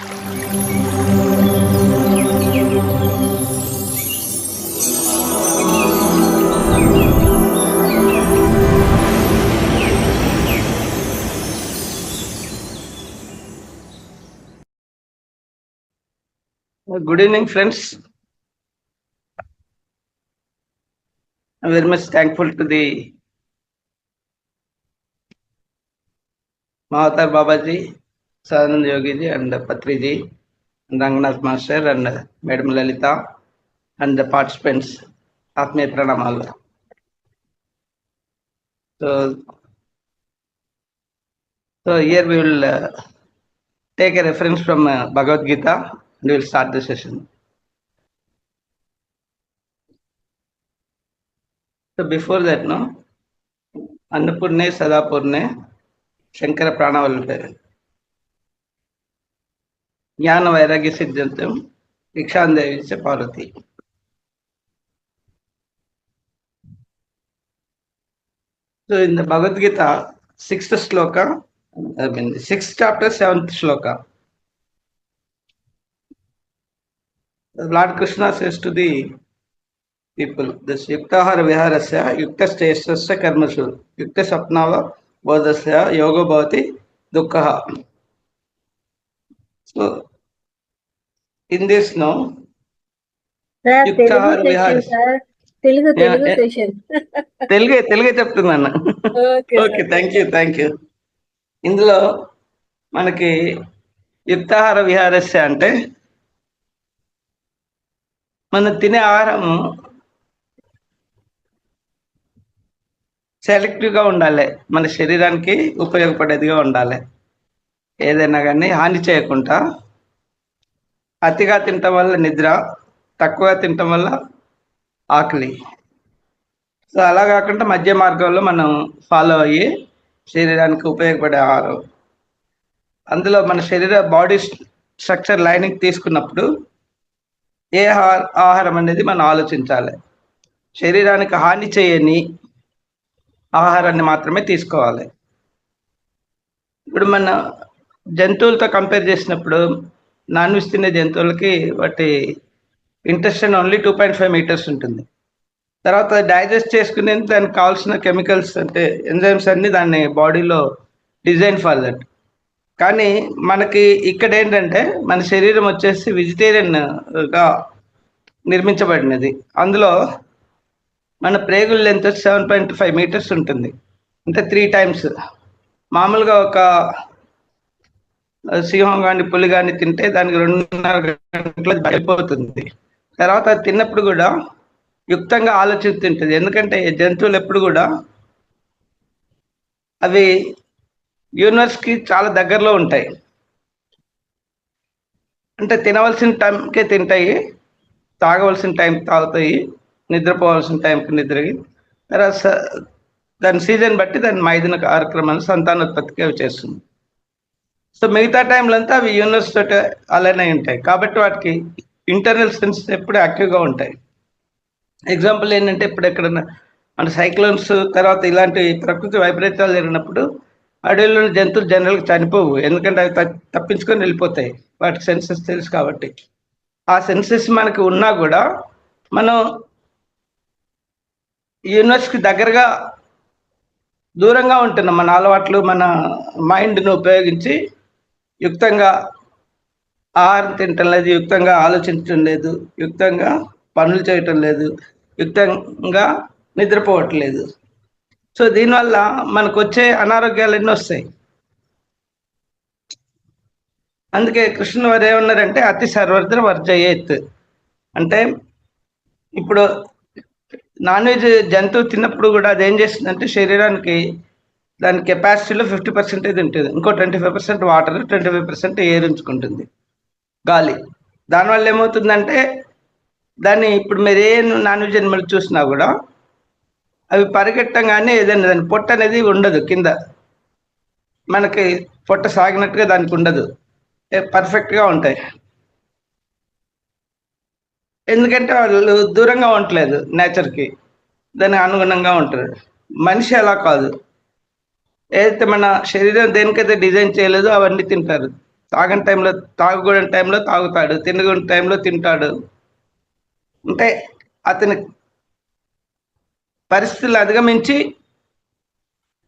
Good evening, friends. I'm very much thankful to the Mahatar Babaji, Sadanand Yogiji, and Patriji, and Ranganath Master, and Madam Lalita, and the participants. Atme Pranamal. So here we will take a reference from Bhagavad Gita, and we will start the session. So before that, no, Annapurne, Sadapurne, Shankara Pranavalpe, Jnana Vairagya Siddhantam, Ikshandevi Parvati. So in the Bhagavad Gita, 6th shloka, 6th chapter, 7th shloka, Lord Krishna says to the people, this Yuktahara Viharasya, Yukta Stesasya Karmasu, Yukta Sapnava Bodhasya, Yoga Bhavati Dukkaha. So in this, no, Yuktahara Viharasya. Telugu session. తెలుగే చెప్తున్నాను. Okay, thank you. ఇందులో మనకి యుక్తాహార విహారస్య అంటే మనం తినే ఆహారం సెలెక్టివ్గా ఉండాలి, మన శరీరానికి ఉపయోగపడేదిగా ఉండాలి. ఏదైనా కానీ హాని చేయకుండా. అతిగా తినటం వల్ల నిద్ర, తక్కువగా తినటం వల్ల ఆకలి. సో అలా కాకుండా మధ్య మార్గంలో మనం ఫాలో అయ్యి శరీరానికి ఉపయోగపడే ఆహారం. అందులో మన శరీర బాడీ స్ట్రక్చర్ లైనింగ్ తీసుకున్నప్పుడు ఏ ఆహారం అనేది మనం ఆలోచించాలి. శరీరానికి హాని చేయని ఆహారాన్ని మాత్రమే తీసుకోవాలి. ఇప్పుడు మన జంతువులతో కంపేర్ చేసినప్పుడు నాన్ వెజ్ తినే జంతువులకి వాటి ఇంటెస్టైన్ ఓన్లీ 2.5 మీటర్స్ ఉంటుంది. తర్వాత డైజెస్ట్ చేసుకునే దానికి కావాల్సిన కెమికల్స్ అంటే ఎంజైమ్స్ అన్ని దాన్ని బాడీలో డిజైన్ ఫర్ దట్. కానీ మనకి ఇక్కడ ఏంటంటే మన శరీరం వచ్చేసి వెజిటేరియన్గా నిర్మించబడినది. అందులో మన ప్రేగుల లెంత్ 7.5 మీటర్స్ ఉంటుంది, అంటే 3 టైమ్స్. మామూలుగా ఒక సింహం కానీ పులి కానీ తింటే దానికి 2.5 గంటలు అయిపోతుంది. తర్వాత తిన్నప్పుడు కూడా యుక్తంగా ఆలోచిస్తుంటుంది. ఎందుకంటే జంతువులు ఎప్పుడు కూడా అవి యూనివర్స్కి చాలా దగ్గరలో ఉంటాయి. అంటే తినవలసిన టైంకే తింటాయి, తాగవలసిన టైం తాగుతాయి, నిద్రపోవాల్సిన టైంకి నిద్రకి. తర్వాత దాని సీజన్ బట్టి దాని మైదున కార్యక్రమాలు సంతానోత్పత్తికి అవి చేస్తుంది. సో మిగతా టైంలో అంతా అవి యూనివర్స్ తోటి అలానే ఉంటాయి. కాబట్టి వాటికి ఇంటర్నల్ సెన్సెస్ ఎప్పుడు యాక్టివ్గా ఉంటాయి. ఎగ్జాంపుల్ ఏంటంటే ఇప్పుడు ఎక్కడన్నా మన సైక్లోన్స్ తర్వాత ఇలాంటి ప్రకృతి వైపరీత్యాలు జరిగినప్పుడు అడవిలో జంతువులు జనరల్గా చనిపోవు, ఎందుకంటే అవి తప్పించుకొని వెళ్ళిపోతాయి. వాటికి సెన్సెస్ తెలుసు కాబట్టి. ఆ సెన్సెస్ మనకి ఉన్నా కూడా మనం యూనివర్స్కి దగ్గరగా దూరంగా ఉంటున్నాం. మన అలవాట్లు, మన మైండ్ను ఉపయోగించి యుక్తంగా ఆహారం తినటం లేదు, యుక్తంగా ఆలోచించడం లేదు, యుక్తంగా పనులు చేయటం లేదు, యుక్తంగా నిద్రపోవట్లేదు. సో దీనివల్ల మనకు వచ్చే అనారోగ్యాలు ఎన్నో వస్తాయి. అందుకే కృష్ణుని వారు ఏమన్నారంటే అతి సర్వర్ధన వర్జయేత్. అంటే ఇప్పుడు నాన్ వెజ్ జంతువు తిన్నప్పుడు కూడా అది ఏం చేస్తుందంటే శరీరానికి దాని కెపాసిటీలో 50% ఉంటుంది, ఇంకో 25% వాటర్, 25% ఎయిర్ ఉంచుకుంటుంది, గాలి. దానివల్ల ఏమవుతుందంటే దాన్ని ఇప్పుడు మీరు ఏ నాన్ వెజ్ అనిమల్ చూసినా కూడా అవి పరిగెట్టంగానే ఏదైనా దాని పొట్ట అనేది ఉండదు కింద, మనకి పొట్ట సాగినట్టుగా దానికి ఉండదు, పర్ఫెక్ట్గా ఉంటాయి. ఎందుకంటే వాళ్ళు దూరంగా ఉండట్లేదు నేచర్కి, దానికి అనుగుణంగా ఉంటారు. మనిషి అలా కాదు. ఏదైతే మన శరీరం దేనికైతే డిజైన్ చేయలేదో అవన్నీ తింటారు. తాగని టైంలో తాగకూడని టైంలో తాగుతాడు, తినకూడని టైంలో తింటాడు. అంటే అతని పరిస్థితులు అధిగమించి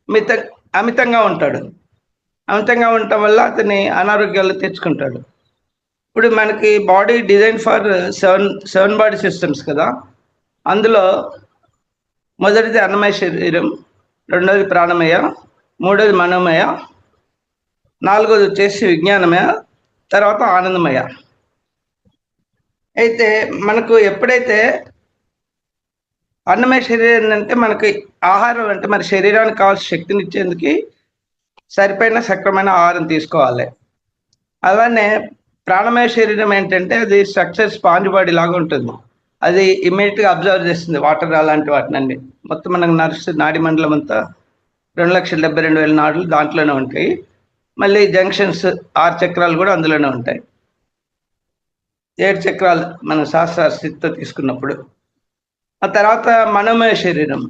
మిత అమితంగా ఉంటాడు. అమితంగా ఉండటం వల్ల అతని అనారోగ్యాలు తెచ్చుకుంటాడు. ఇప్పుడు మనకి body design for seven body systems కదా. అందులో మొదటిది అన్నమయ శరీరం, రెండోది ప్రాణమయ, మూడోది మనోమయ, నాలుగోది వచ్చేసి విజ్ఞానమయ, తర్వాత ఆనందమయ. అయితే మనకు ఎప్పుడైతే అన్నమయ శరీరం అంటే మనకి ఆహారం అంటే మన శరీరానికి కావాల్సిన శక్తిని ఇచ్చేందుకు సరిపోయిన సక్రమైన ఆహారం తీసుకోవాలి. అలానే ప్రాణమయ శరీరం ఏంటంటే అది స్ట్రక్చర్ స్పాంజ్ బాడీ లాగా ఉంటుంది. అది ఇమ్మీడియట్గా అబ్జర్వ్ చేస్తుంది వాటర్ అలాంటి వాటినన్నీ. మొత్తం మనకు నడుస్తుంది నాడి మండలం అంతా 2,72,000 నాడులు దాంట్లోనే ఉంటాయి. మళ్ళీ జంక్షన్స్ 6 చక్రాలు కూడా అందులోనే ఉంటాయి. 7 చక్రాలు మన శాస్త్ర స్థితితో తీసుకున్నప్పుడు. ఆ తర్వాత మనోమయ శరీరం.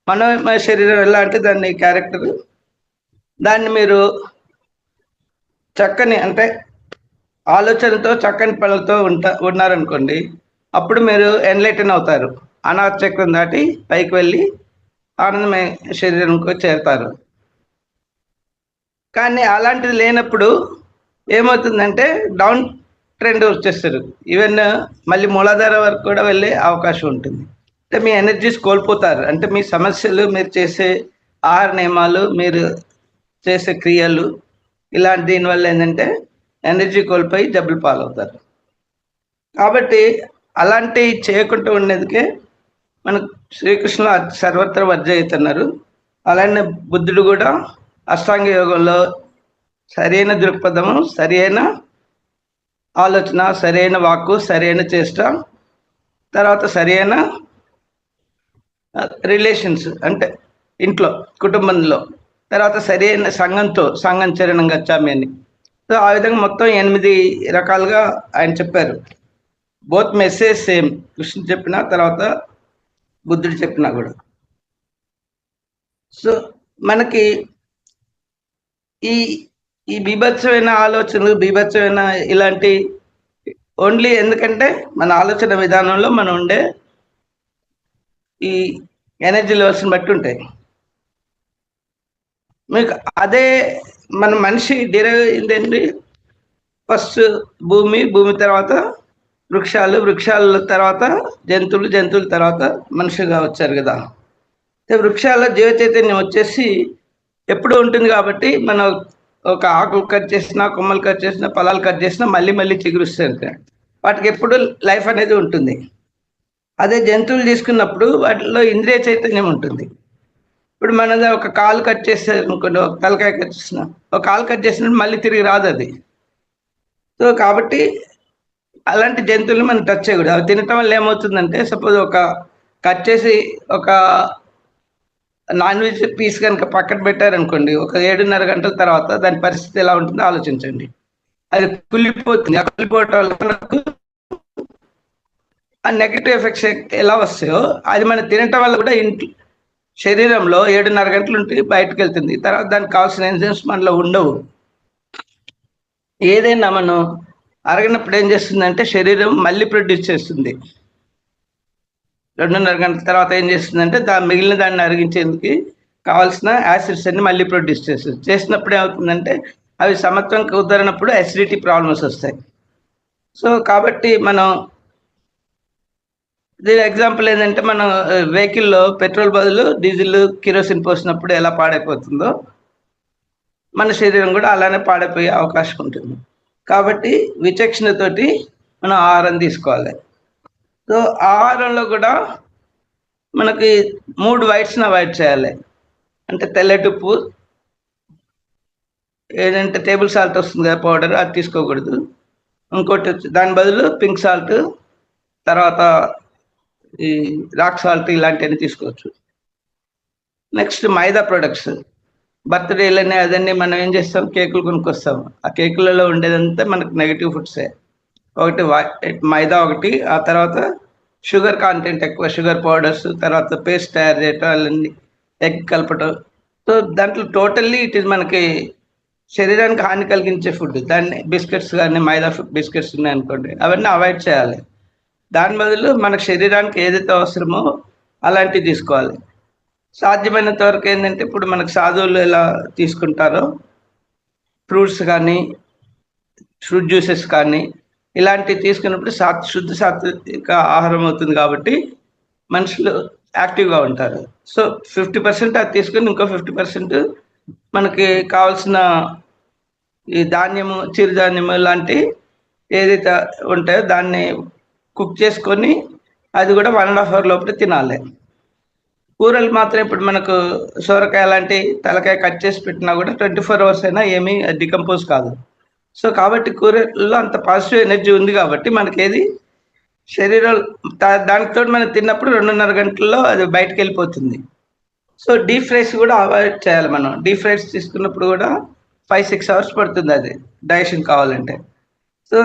మనోమయ శరీరం ఎలా అంటే దాన్ని క్యారెక్టర్, దాన్ని మీరు చక్కని అంటే ఆలోచనతో చక్కని పనులతో ఉన్నారనుకోండి, అప్పుడు మీరు ఎన్లైటన్ అవుతారు. అనాథ చక్రం దాటి పైకి వెళ్ళి ఆనందమయ శరీరంకు చేరుతారు. కానీ అలాంటిది లేనప్పుడు ఏమవుతుందంటే డౌన్ ట్రెండ్ వచ్చేస్తారు. ఈవెన్ మళ్ళీ మూలాధార వరకు కూడా వెళ్ళే అవకాశం ఉంటుంది. అంటే మీ ఎనర్జీస్ కోల్పోతారు. అంటే మీ సమస్యలు, మీరు చేసే ఆహార నియమాలు, మీరు చేసే క్రియలు, ఇలాంటి దీనివల్ల ఏంటంటే ఎనర్జీ కోల్పోయి జబ్బులు పాలవుతారు. కాబట్టి అలాంటివి చేయకుండా ఉండేందుకే మనకు శ్రీకృష్ణుడు సర్వత్ర వర్జయితున్నారు. అలానే బుద్ధుడు కూడా అష్టాంగ యోగంలో సరైన దృక్పథము, సరైన ఆలోచన, సరైన వాక్కు, సరైన చేష్ట, తర్వాత సరైన రిలేషన్స్ అంటే ఇంట్లో కుటుంబంలో, తర్వాత సరైన సంఘం చరణం గచ్చామి అని. సో ఆ విధంగా మొత్తం 8 రకాలుగా ఆయన చెప్పారు. బోత్ మెసేజ్ సేమ్, కృష్ణుడు చెప్పిన తర్వాత బుద్ధుడు చెప్పినా కూడా. సో మనకి ఈ ఈ బీభత్సమైన ఆలోచనలు, బీభత్సమైన ఇలాంటి ఓన్లీ ఎందుకంటే మన ఆలోచన విధానంలో మనం ఉండే ఈ ఎనర్జీ లెవెల్స్ని బట్టి ఉంటాయి. మీకు అదే మన మనిషి డిరైవ్ అయిందండి. ఫస్ట్ భూమి తర్వాత వృక్షాల తర్వాత జంతువుల తర్వాత మనుషులుగా వచ్చారు కదా. వృక్షాల జీవ చైతన్యం వచ్చేసి ఎప్పుడు ఉంటుంది కాబట్టి మనం ఒక ఆకులు కట్ చేసినా, కొమ్మలు కట్ చేసినా, ఫలాలు కట్ చేసినా మళ్ళీ చిగురుస్తుంది. వాటికి ఎప్పుడు లైఫ్ అనేది ఉంటుంది. అదే జంతువులు తీసుకున్నప్పుడు వాటిలో ఇంద్రియ చైతన్యం ఉంటుంది. ఇప్పుడు మనది ఒక కాలు కట్ చేస్తే అనుకోండి, ఒక తలకాయ కట్ చేసిన, ఒక కాలు కట్ చేసినప్పుడు మళ్ళీ తిరిగి రాదు అది. సో కాబట్టి అలాంటి జంతువులు మనం టచ్ చేయకూడదు. అవి తినటం వల్ల ఏమవుతుందంటే, సపోజ్ ఒక కట్ చేసి ఒక నాన్ వెజ్ పీస్ కనుక పక్కన పెట్టారనుకోండి, ఒక 7:30 గంటల తర్వాత దాని పరిస్థితి ఎలా ఉంటుందో ఆలోచించండి. అది కుళ్ళిపోతుంది. ఆ కుళ్ళిపోవటం వల్ల మనకు ఆ నెగటివ్ ఎఫెక్ట్స్ ఎలా వస్తాయో అది మనం తినటం వల్ల కూడా శరీరంలో 7:30 గంటలు ఉంటే బయటకు వెళ్తుంది. తర్వాత దానికి కావాల్సిన ఎంజైమ్స్ మనలో ఉండవు. ఏదైనా మనం అరగనప్పుడు ఏం చేస్తుందంటే శరీరం మళ్ళీ ప్రొడ్యూస్ చేస్తుంది. 2:30 గంటల తర్వాత ఏం చేస్తుందంటే మిగిలిన దాన్ని అరిగించేందుకు కావాల్సిన యాసిడ్స్ అన్ని మళ్ళీ ప్రొడ్యూస్ చేస్తుంది. చేసినప్పుడు ఏమవుతుందంటే అవి సమత్వం కుదరనప్పుడు అసిడిటీ ప్రాబ్లమ్స్ వస్తాయి. సో కాబట్టి మనం దీని ఎగ్జాంపుల్ ఏంటంటే, మనం వెహికల్లో పెట్రోల్ బదులు డీజిల్, కిరోసిన్ పోసినప్పుడు ఎలా పాడైపోతుందో మన శరీరం కూడా అలానే పాడైపోయే అవకాశం ఉంటుంది. కాబట్టి విచక్షణతోటి మనం ఆహారం తీసుకోవాలి. సో ఆహారంలో కూడా మనకి 3 వైట్స్ని అవాయిడ్ చేయాలి. అంటే తెల్లటి ఉప్పు, ఏదంటే టేబుల్ సాల్ట్ వస్తుంది కదా పౌడర్, అది తీసుకోకూడదు. ఇంకోటి దాని బదులు పింక్ సాల్ట్, తర్వాత ఈ రాక్ సాల్ట్ ఇలాంటివన్నీ తీసుకోవచ్చు. నెక్స్ట్ మైదా ప్రొడక్ట్స్, బర్త్డేలని అదన్నీ మనం ఏం చేస్తాం, కేకులు కొనుక్కొస్తాం. ఆ కేకులలో ఉండేదంతా మనకు నెగిటివ్ ఫుడ్సే. ఒకటి మైదా, ఒకటి ఆ తర్వాత షుగర్ కాంటెంట్ ఎక్కువ, షుగర్ పౌడర్స్, తర్వాత పేస్ట్ తయారు చేయటం, అవన్నీ ఎగ్ కలపటం. సో దాంట్లో టోటల్లీ ఇట్ ఈస్ మనకి శరీరానికి హాని కలిగించే ఫుడ్, దాన్ని బిస్కెట్స్ కానీ మైదా బిస్కెట్స్ ఉన్నాయి అనుకోండి, అవన్నీ అవాయిడ్ చేయాలి. దాని బదులు మనకు శరీరానికి ఏదైతే అవసరమో అలాంటివి తీసుకోవాలి. సాధ్యమైనంత వరకు ఏంటంటే ఇప్పుడు మనకు సాధువులు ఎలా తీసుకుంటారో ఫ్రూట్స్ కానీ ఫ్రూట్ జ్యూసెస్ కానీ ఇలాంటివి తీసుకున్నప్పుడు శుద్ధ సాత్విక ఆహారం అవుతుంది కాబట్టి మనుషులు యాక్టివ్గా ఉంటారు. సో 50% అది తీసుకుని ఇంకో 50% మనకి కావాల్సిన ఈ ధాన్యము, చిరుధాన్యము లాంటి ఏదైతే ఉంటాయో దాన్ని కుక్ చేసుకొని అది కూడా 1.5 hour లోపల తినాలి. కూరలు మాత్రం ఇప్పుడు మనకు సొరకాయ లాంటి తలకాయ కట్ చేసి పెట్టినా కూడా 24 hours అయినా ఏమీ డికంపోజ్ కాదు. సో కాబట్టి కూరల్లో అంత పాజిటివ్ ఎనర్జీ ఉంది కాబట్టి మనకి ఏది శరీరం దానితో మనం తిన్నప్పుడు 2.5 గంటల్లో అది బయటకు వెళ్ళిపోతుంది. సో డీప్ ఫ్రైస్ కూడా అవాయిడ్ చేయాలి. మనం డీప్ ఫ్రైస్ తీసుకున్నప్పుడు కూడా 5-6 hours పడుతుంది అది డైజెషన్ కావాలంటే. సో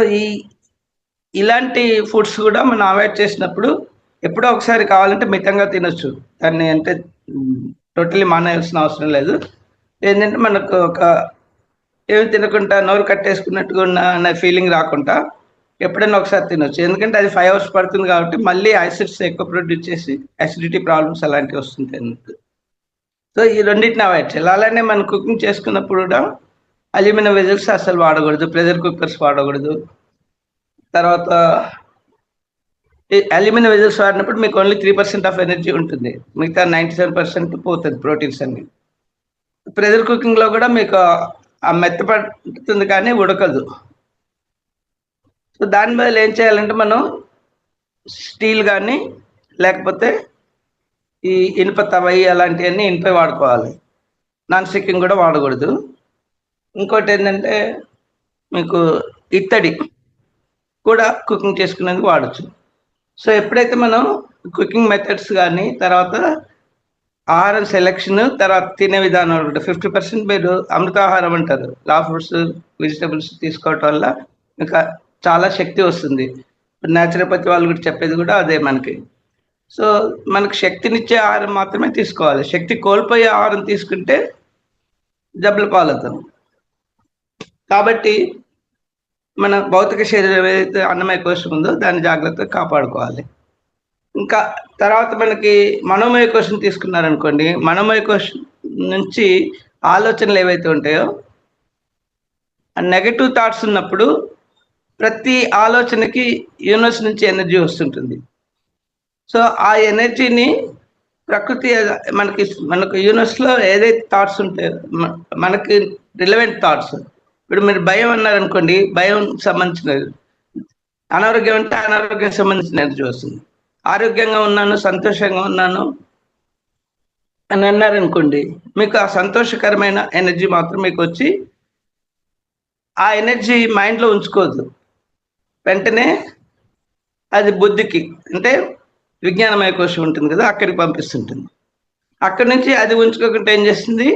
ఇలాంటి ఫుడ్స్ కూడా మనం అవాయిడ్ చేసినప్పుడు ఎప్పుడో ఒకసారి కావాలంటే మితంగా తినొచ్చు. దాన్ని అంటే టోటలీ మానేయాల్సిన అవసరం లేదు. ఏంటంటే మనకు ఒక ఏమి తినకుండా నోరు కట్టేసుకున్నట్టుగా ఉన్న ఫీలింగ్ రాకుండా ఎప్పుడైనా ఒకసారి తినొచ్చు. ఎందుకంటే అది 5 hours పడుతుంది కాబట్టి మళ్ళీ యాసిడ్స్ ఎక్కువ ప్రొడ్యూస్ చేసి అసిడిటీ ప్రాబ్లమ్స్ అలాంటివి వస్తుంటాయి అన్నట్టు. సో ఈ రెండింటిని అవాయిడ్ చేయాలి. అలానే మనం కుకింగ్ చేసుకున్నప్పుడు కూడా అల్యూమినియం వెజల్స్ అసలు వాడకూడదు, ప్రెషర్ కుక్కర్స్ వాడకూడదు. తర్వాత అల్యూమినియం వెజల్స్ వాడినప్పుడు మీకు ఓన్లీ 3% ఆఫ్ ఎనర్జీ ఉంటుంది, మిగతా 97% పోతుంది ప్రోటీన్స్ అన్ని. ప్రెషర్ కుకింగ్లో కూడా మీకు ఆ మెత్తపడుతుంది కానీ ఉడకదు. సో దాని బదులు ఏం చేయాలంటే మనం స్టీల్ కానీ లేకపోతే ఈ ఇనుప తవయి అలాంటివన్నీ ఇనుపై వాడుకోవాలి. నాన్ స్టిక్కింగ్ కూడా వాడకూడదు. ఇంకోటి ఏంటంటే మీకు ఇత్తడి కూడా కుకింగ్ చేసుకునేందుకు వాడచ్చు. సో ఎప్పుడైతే మనం కుకింగ్ మెథడ్స్ కానీ తర్వాత ఆహారం సెలెక్షన్ తర్వాత తినే విధానం 50% మీరు అమృతాహారం అంటారు, రా ఫ్రూట్స్ వెజిటబుల్స్ తీసుకోవటం వల్ల ఇంకా చాలా శక్తి వస్తుంది. న్యాచురోపతి వాళ్ళు కూడా చెప్పేది కూడా అదే మనకి. సో మనకు శక్తినిచ్చే ఆహారం మాత్రమే తీసుకోవాలి. శక్తి కోల్పోయే ఆహారం తీసుకుంటే జబ్బుల పాలవుతాం. కాబట్టి మన భౌతిక శరీరం ఏదైతే అన్నమయ కోశం ఉందో దాన్ని జాగ్రత్తగా కాపాడుకోవాలి. ఇంకా తర్వాత మనకి మనోమయ కోశం తీసుకున్నారనుకోండి, మనోమయ కోశం నుంచి ఆలోచనలు ఏవైతే ఉంటాయో నెగటివ్ థాట్స్ ఉన్నప్పుడు ప్రతి ఆలోచనకి యూనివర్స్ నుంచి ఎనర్జీ వస్తుంటుంది. సో ఆ ఎనర్జీని ప్రకృతి మనకు యూనివర్స్లో ఏదైతే థాట్స్ ఉంటాయో మనకి రిలవెంట్ థాట్స్, ఇప్పుడు మీరు భయం అన్నారనుకోండి, భయం సంబంధించినది. అనారోగ్యం అంటే అనారోగ్యం సంబంధించిన ఎనర్జీ వస్తుంది. ఆరోగ్యంగా ఉన్నాను, సంతోషంగా ఉన్నాను అని అన్నారనుకోండి, మీకు ఆ సంతోషకరమైన ఎనర్జీ మాత్రం మీకు వచ్చి ఆ ఎనర్జీ మైండ్లో ఉంచుకోదు, వెంటనే అది బుద్ధికి అంటే విజ్ఞానమయ కోశం ఉంటుంది కదా అక్కడికి పంపిస్తుంటుంది. అక్కడి నుంచి అది ఉంచుకోకుండా ఏం చేస్తుంది,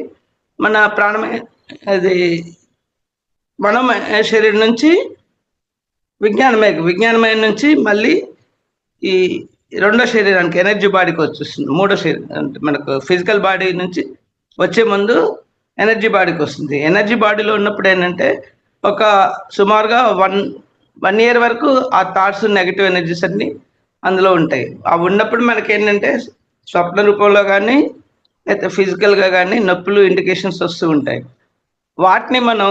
మన ప్రాణమయ అది మనోమయ శరీరం నుంచి విజ్ఞానమయం నుంచి మళ్ళీ ఈ రెండో శరీరానికి ఎనర్జీ బాడీకి వచ్చేస్తుంది. మూడో శరీరం అంటే మనకు ఫిజికల్ బాడీ నుంచి వచ్చే ముందు ఎనర్జీ బాడీకి వస్తుంది. ఎనర్జీ బాడీలో ఉన్నప్పుడు ఏంటంటే ఒక సుమారుగా వన్ ఇయర్ వరకు ఆ థాట్స్ నెగిటివ్ ఎనర్జీస్ అన్ని అందులో ఉంటాయి. అవి ఉన్నప్పుడు మనకి ఏంటంటే స్వప్న రూపంలో కానీ లేకపోతే ఫిజికల్గా కానీ నొప్పులు ఇండికేషన్స్ వస్తూ ఉంటాయి. వాటిని మనం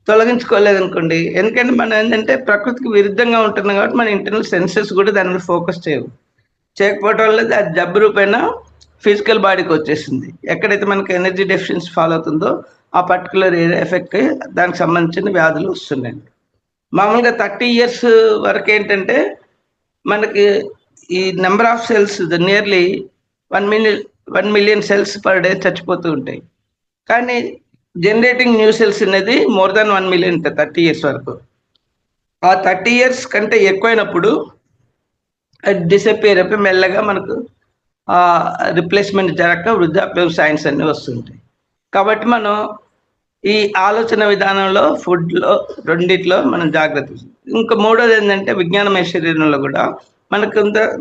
తొలగించుకోలేదనుకోండి, ఎందుకంటే మనం ఏంటంటే ప్రకృతికి విరుద్ధంగా ఉంటున్నాం కాబట్టి మన ఇంటర్నల్ సెన్సెస్ కూడా దాని మీద ఫోకస్ చేయకపోవడం వల్ల అది జబ్బు రూపైన ఫిజికల్ బాడీకి వచ్చేసింది. ఎక్కడైతే మనకి ఎనర్జీ డెఫిషియన్సీ ఫాలో అవుతుందో ఆ పర్టికులర్ ఏరియా ఎఫెక్ట్ దానికి సంబంధించిన వ్యాధులు వస్తున్నాయి. మామూలుగా 30 years వరకు ఏంటంటే మనకి ఈ number of cells nearly 1 million cells per day చచ్చిపోతూ ఉంటాయి. కానీ జనరేటింగ్ న్యూ సెల్స్ అనేది మోర్ దాన్ 1 million 30 years వరకు. ఆ 30 years కంటే ఎక్కువైనప్పుడు అది డిసపియర్ అయిపోయి మెల్లగా మనకు రిప్లేస్మెంట్ జరగక వృద్ధాప్యం సైన్స్ అన్నీ వస్తుంటాయి. కాబట్టి మనం ఈ ఆలోచన విధానంలో ఫుడ్లో రెండిట్లో మనం జాగ్రత్త. ఇంకా మూడోది ఏంటంటే విజ్ఞానమయ శరీరంలో కూడా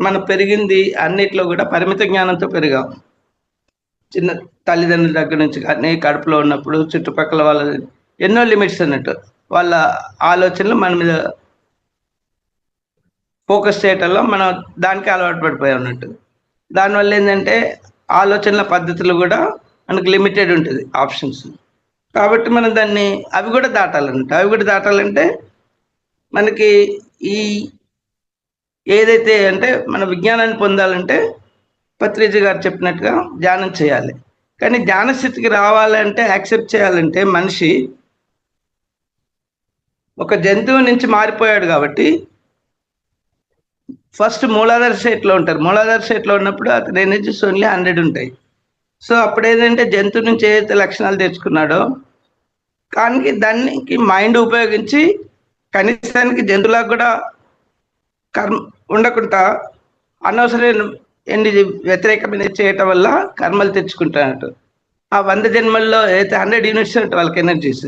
మనం పెరిగింది అన్నిట్లో కూడా పరిమిత జ్ఞానంతో పెరిగాం. చిన్న తల్లిదండ్రుల దగ్గర నుంచి కానీ కడుపులో ఉన్నప్పుడు చుట్టుపక్కల వాళ్ళ ఎన్నో లిమిట్స్ అన్నట్టు వాళ్ళ ఆలోచనలు మన మీద ఫోకస్ చేయటంలో మనం దానికి అలవాటు పడిపోయాం అన్నట్టు. దానివల్ల ఏంటంటే ఆలోచనల పద్ధతులు కూడా మనకు లిమిటెడ్ ఉంటుంది ఆప్షన్స్. కాబట్టి మనం దాన్ని అవి కూడా దాటాలన్నట్టు. అవి కూడా దాటాలంటే మనకి ఈ ఏదైతే అంటే మన విజ్ఞానాన్ని పొందాలంటే పత్రిజీ గారు చెప్పినట్టుగా ధ్యానం చేయాలి. కానీ ధ్యాన స్థితికి రావాలంటే యాక్సెప్ట్ చేయాలంటే మనిషి ఒక జంతువు నుంచి మారిపోయాడు కాబట్టి ఫస్ట్ మూలాధార స్టేట్లో ఉంటారు. మూలాధార స్టేట్లో ఉన్నప్పుడు అతని ఎనర్జీస్ ఓన్లీ 100 ఉంటాయి. సో అప్పుడు ఏంటంటే జంతువు నుంచి ఏదైతే లక్షణాలు తెచ్చుకున్నాడో కానీ దానికి మైండ్ ఉపయోగించి కనీసానికి జంతువులకు కూడా కర్మ ఉండకుండా అనవసరమైన ఎన్ని వ్యతిరేకమైన చేయటం వల్ల కర్మలు తెచ్చుకుంటానట్టు. ఆ 100 జన్మల్లో అయితే 100 యూనిట్స్ అంటే వాళ్ళకి ఎనర్జీస్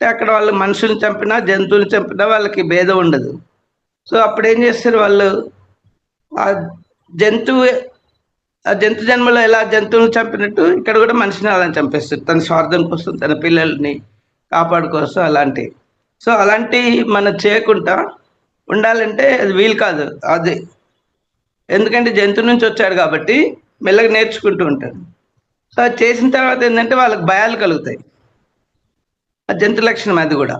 అక్కడ వాళ్ళు మనుషుల్ని చంపినా జంతువులు చంపినా వాళ్ళకి భేదం ఉండదు. సో అప్పుడు ఏం చేస్తారు వాళ్ళు ఆ జంతు జన్మలో ఎలా జంతువులను చంపినట్టు ఇక్కడ కూడా మనిషిని అలా చంపేస్తారు తన స్వార్థం కోసం, తన పిల్లల్ని కాపాడుకోసం అలాంటి. సో అలాంటి మనం చేయకుండా ఉండాలంటే అది వీలు కాదు. అది ఎందుకంటే జంతువు నుంచి వచ్చాడు కాబట్టి మెల్లగా నేర్చుకుంటూ ఉంటాడు. సో అది చేసిన తర్వాత ఏంటంటే వాళ్ళకి భయాలు కలుగుతాయి. ఆ జంతు లక్షణం అది కూడా.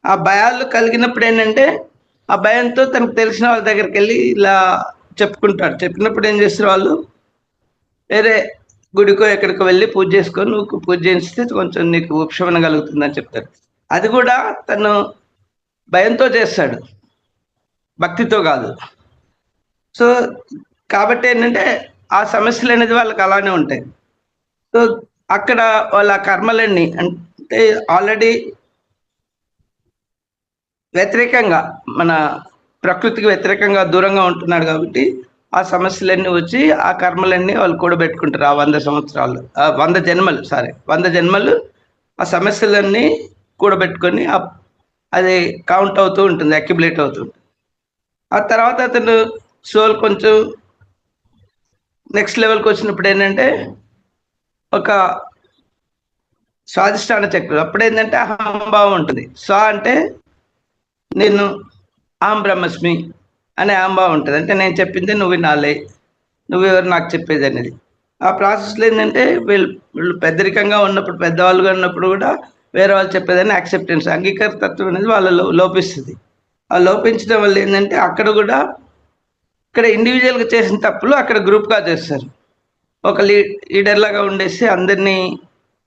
ఆ భయాలు కలిగినప్పుడు ఏంటంటే ఆ భయంతో తనకు తెలిసిన వాళ్ళ దగ్గరికి వెళ్ళి ఇలా చెప్పుకుంటాడు. చెప్పినప్పుడు ఏం చేస్తారు వాళ్ళు వేరే గుడికో ఎక్కడికో వెళ్ళి పూజ చేసుకొని నువ్వు పూజ చేస్తే కొంచెం నీకు ఉపశమనం కలుగుతుందని చెప్తారు. అది కూడా తను భయంతో చేస్తాడు, భక్తితో కాదు. సో కాబట్టి ఏంటంటే ఆ సమస్యలు అనేది వాళ్ళకి అలానే ఉంటాయి. సో అక్కడ వాళ్ళ కర్మలన్నీ అంటే ఆల్రెడీ వ్యతిరేకంగా మన ప్రకృతికి వ్యతిరేకంగా దూరంగా ఉంటున్నాడు కాబట్టి ఆ సమస్యలన్నీ వచ్చి ఆ కర్మలన్నీ వాళ్ళు కూడబెట్టుకుంటారు. ఆ 100 సంవత్సరాలు 100 జన్మలు 100 జన్మలు ఆ సమస్యలన్నీ కూడబెట్టుకొని అది కౌంట్ అవుతూ ఉంటుంది, అక్యుములేట్ అవుతూ ఉంటుంది. ఆ తర్వాత అతను సోల్ కొంచెం నెక్స్ట్ లెవెల్కి వచ్చినప్పుడు ఏంటంటే ఒక స్వాధిష్టాన చక్రం. అప్పుడు ఏంటంటే అహంభావం ఉంటుంది. స్వ అంటే నేను అహం బ్రహ్మస్మి అనే అహంభావం ఉంటుంది. అంటే నేను చెప్పింది నువ్వు వినాలి, నువ్వెవరు నాకు చెప్పేది అనేది. ఆ ప్రాసెస్లో ఏంటంటే వీళ్ళు పెద్దరికంగా ఉన్నప్పుడు, పెద్దవాళ్ళుగా ఉన్నప్పుడు కూడా వేరే వాళ్ళు చెప్పేదని యాక్సెప్టెన్స్, అంగీకార తత్వం అనేది వాళ్ళలో లోపిస్తుంది. ఆ లోపించడం వల్ల ఏంటంటే అక్కడ కూడా ఇక్కడ ఇండివిజువల్గా చేసిన తప్పులు అక్కడ గ్రూప్గా చేస్తారు. ఒక లీడర్ లాగా ఉండేసి అందరినీ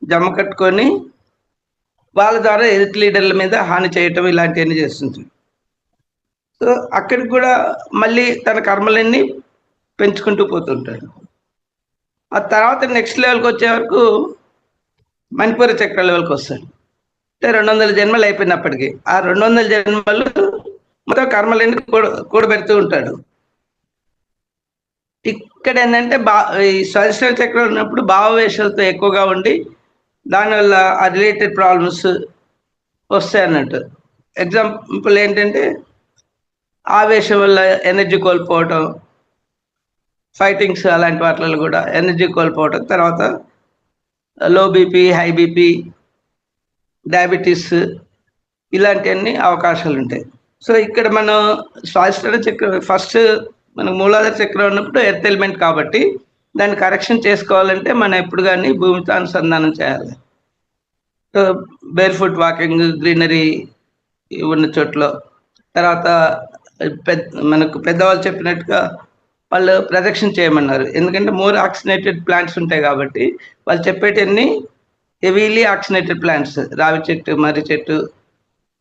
జమ కట్టుకొని వాళ్ళ ద్వారా ఎదుటి లీడర్ల మీద హాని చేయటం ఇలాంటివన్నీ చేస్తుంది. సో అక్కడికి కూడా మళ్ళీ తన కర్మలన్నీ పెంచుకుంటూ పోతుంటాడు. ఆ తర్వాత నెక్స్ట్ లెవెల్కి వచ్చే వరకు మణిపూర చక్ర లెవెల్కి వస్తాడు. అంటే 200 జన్మలు అయిపోయినప్పటికీ ఆ 200 జన్మలు మొత్తం కర్మలన్నీ కూడబెడుతూ ఉంటాడు. ఇక్కడ ఏంటంటే ఈ స్వాధిష్టాన చక్రం ఉన్నప్పుడు భావవేశాలతో ఎక్కువగా ఉండి దానివల్ల ఆ రిలేటెడ్ ప్రాబ్లమ్స్ వస్తాయి అన్నట్టు. ఎగ్జాంపుల్ ఏంటంటే ఆవేశం వల్ల ఎనర్జీ కోల్పోవటం, ఫైటింగ్స్ అలాంటి వాటిల్లో కూడా ఎనర్జీ కోల్పోవటం, తర్వాత low BP, high BP, diabetes ఇలాంటివన్నీ అవకాశాలు ఉంటాయి. సో ఇక్కడ మనం స్వాధిష్టాన చక్రం ఫస్ట్ మనకు మూలాధార చక్రం ఉన్నప్పుడు ఎర్త్ ఎలిమెంట్ కాబట్టి దాన్ని కరెక్షన్ చేసుకోవాలంటే మనం ఎప్పుడు కానీ భూమితో అనుసంధానం చేయాలి. బేర్ ఫుట్ వాకింగ్, గ్రీనరీ ఉన్న చోట్ల, తర్వాత మనకు పెద్దవాళ్ళు చెప్పినట్టుగా వాళ్ళు ప్రదక్షిణ చేయమన్నారు. ఎందుకంటే మోర్ ఆక్సినేటెడ్ ప్లాంట్స్ ఉంటాయి కాబట్టి వాళ్ళు చెప్పేటన్ని హెవీలీ ఆక్సినేటెడ్ ప్లాంట్స్, రావి చెట్టు, మర్రి చెట్టు,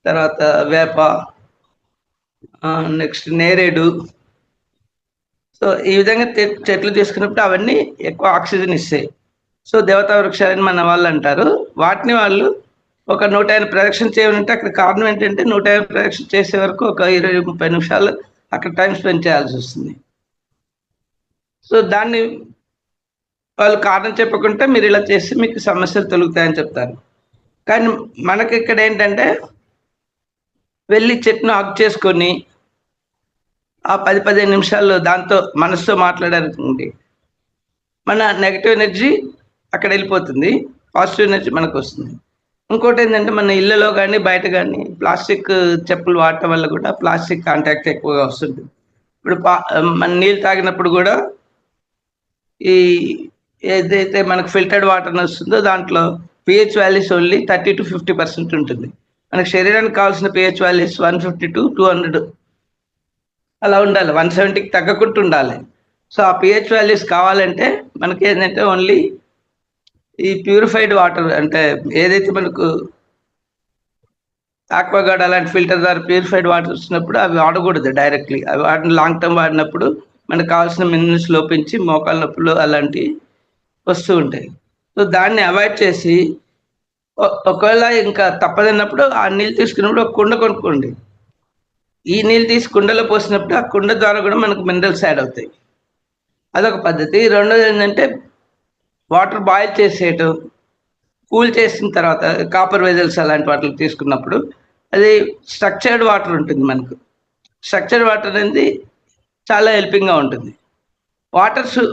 తర్వాత వేప, నెక్స్ట్ నేరేడు. సో ఈ విధంగా చెట్లు తీసుకున్నప్పుడు అవన్నీ ఎక్కువ ఆక్సిజన్ ఇస్తాయి. సో దేవతా వృక్షాలని మన వాళ్ళు అంటారు. వాటిని వాళ్ళు ఒక 150 ప్రదక్షిణ చేయాలంటే అక్కడ కారణం ఏంటంటే 150 ప్రదక్షిణ చేసే వరకు ఒక 20-30 నిమిషాలు అక్కడ టైం స్పెండ్ చేయాల్సి వస్తుంది. సో దాన్ని వాళ్ళు కారణం చెప్పకుండా మీరు ఇలా చేస్తే మీకు సమస్యలు తొలుగుతాయని చెప్తారు. కానీ మనకి ఇక్కడ ఏంటంటే వెళ్ళి చెట్టును హగ్ చేసుకొని ఆ 10-15 నిమిషాలు దాంతో మనసుతో మాట్లాడారనుకోండి, మన నెగటివ్ ఎనర్జీ అక్కడ వెళ్ళిపోతుంది, పాజిటివ్ ఎనర్జీ మనకు వస్తుంది. ఇంకోటి ఏంటంటే మన ఇళ్ళలో కానీ బయట కానీ ప్లాస్టిక్ చెప్పులు వాడటం వల్ల కూడా ప్లాస్టిక్ కాంటాక్ట్ ఎక్కువగా వస్తుంది. ఇప్పుడు మన నీళ్ళు తాగినప్పుడు కూడా ఈ ఏదైతే మనకు ఫిల్టర్డ్ వాటర్ వస్తుందో దాంట్లో పిహెచ్ వాల్యూస్ ఓన్లీ 30-50% ఉంటుంది. మనకు శరీరానికి కావాల్సిన పిహెచ్ వాల్యూస్ 150 to 200 అలా ఉండాలి, 170కి తగ్గకుండా ఉండాలి. సో ఆ పిహెచ్ వాల్యూస్ కావాలంటే మనకి ఏంటంటే ఓన్లీ ఈ ప్యూరిఫైడ్ వాటర్, అంటే ఏదైతే మనకు ఆక్వాగార్డ్ అలాంటి ఫిల్టర్ ద్వారా ప్యూరిఫైడ్ వాటర్ వచ్చినప్పుడు అవి వాడకూడదు డైరెక్ట్లీ. అవి వాడిన లాంగ్ టర్మ్ వాడినప్పుడు మనకు కావాల్సిన మినరల్స్ లోపించి మోకాళ్ళ నొప్పులు అలాంటివి వస్తూ ఉంటాయి. సో దాన్ని అవాయిడ్ చేసి ఒకవేళ ఇంకా తప్పదన్నప్పుడు ఆ నీళ్ళు తీసుకున్నప్పుడు ఒక కుండ కొనుక్కోండి. ఈ నీళ్ళు తీసి కుండలో పోసినప్పుడు ఆ కుండ ద్వారా కూడా మనకు మినరల్స్ యాడ్ అవుతాయి, అదొక పద్ధతి. రెండోది ఏంటంటే వాటర్ బాయిల్ చేసేయటం, కూల్ చేసిన తర్వాత కాపర్ వెజల్స్ అలాంటి వాటిని తీసుకున్నప్పుడు అది స్ట్రక్చర్డ్ వాటర్ ఉంటుంది. మనకు స్ట్రక్చర్డ్ వాటర్ అనేది చాలా హెల్పింగ్గా ఉంటుంది.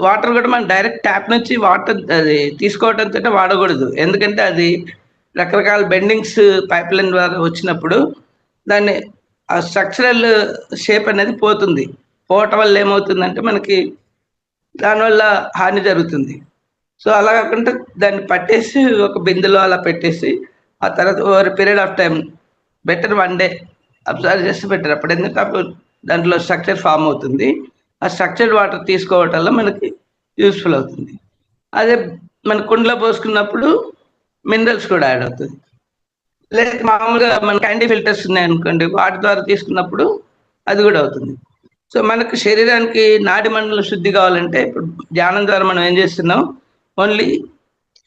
వాటర్ కూడా మనం డైరెక్ట్ ట్యాప్ నుంచి వాటర్ అది తీసుకోవడంతో వాడకూడదు, ఎందుకంటే అది రకరకాల బెండింగ్స్ పైప్ లైన్ ద్వారా వచ్చినప్పుడు దాన్ని ఆ స్ట్రక్చరల్ షేప్ అనేది పోతుంది. పోవటం వల్ల ఏమవుతుందంటే మనకి దానివల్ల హాని జరుగుతుంది. సో అలా కాకుండా దాన్ని పట్టేసి ఒక బిందెలో అలా పెట్టేసి ఆ తర్వాత over period of time better 1 day observe చేస్తే బెటర్. అప్పుడు ఎందుకంటే అప్పుడు దాంట్లో స్ట్రక్చర్ ఫామ్ అవుతుంది. ఆ స్ట్రక్చర్డ్ వాటర్ తీసుకోవటం వల్ల మనకి యూస్ఫుల్ అవుతుంది. అదే మన కుండలో పోసుకున్నప్పుడు మినరల్స్ కూడా యాడ్ అవుతుంది. లేదా మామూలుగా మన క్యాండీ ఫిల్టర్స్ ఉన్నాయి అనుకోండి, వాటి ద్వారా తీసుకున్నప్పుడు అది కూడా అవుతుంది. సో మనకు శరీరానికి నాడి మండలం శుద్ధి కావాలంటే ఇప్పుడు ధ్యానం ద్వారా మనం ఏం చేస్తున్నాం, ఓన్లీ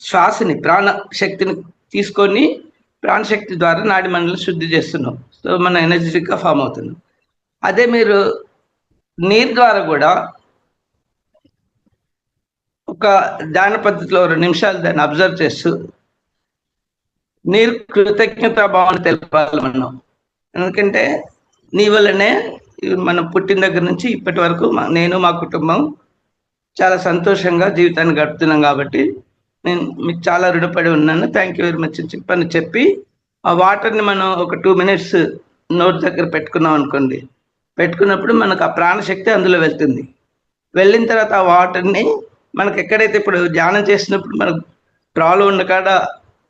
శ్వాసని ప్రాణశక్తిని తీసుకొని ప్రాణశక్తి ద్వారా నాడి మండలం శుద్ధి చేస్తున్నాం. సో మన ఎనర్జెటిక్గా ఫామ్ అవుతున్నాం. అదే మీరు నీరు ద్వారా కూడా ఒక ధ్యాన పద్ధతిలో 2 నిమిషాలు దాన్ని అబ్జర్వ్ చేస్తూ నీరు కృతజ్ఞత భావన తెలపాలి మనం. ఎందుకంటే నీ వల్లనే మనం పుట్టిన దగ్గర నుంచి ఇప్పటి వరకు నేను మా కుటుంబం చాలా సంతోషంగా జీవితాన్ని గడుపుతున్నాం, కాబట్టి నేను మీకు చాలా రుణపడి ఉన్నాను, థ్యాంక్ యూ వెరీ మచ్ అని చెప్పి ఆ వాటర్ని మనం ఒక 2 minutes నోటి దగ్గర పెట్టుకున్నాం అనుకోండి. పెట్టుకున్నప్పుడు మనకు ఆ ప్రాణశక్తి అందులో వెళ్తుంది. వెళ్ళిన తర్వాత ఆ వాటర్ని మనకు ఎక్కడైతే ఇప్పుడు ధ్యానం చేసినప్పుడు మనకు ప్రాబ్లం ఉన్న కాడ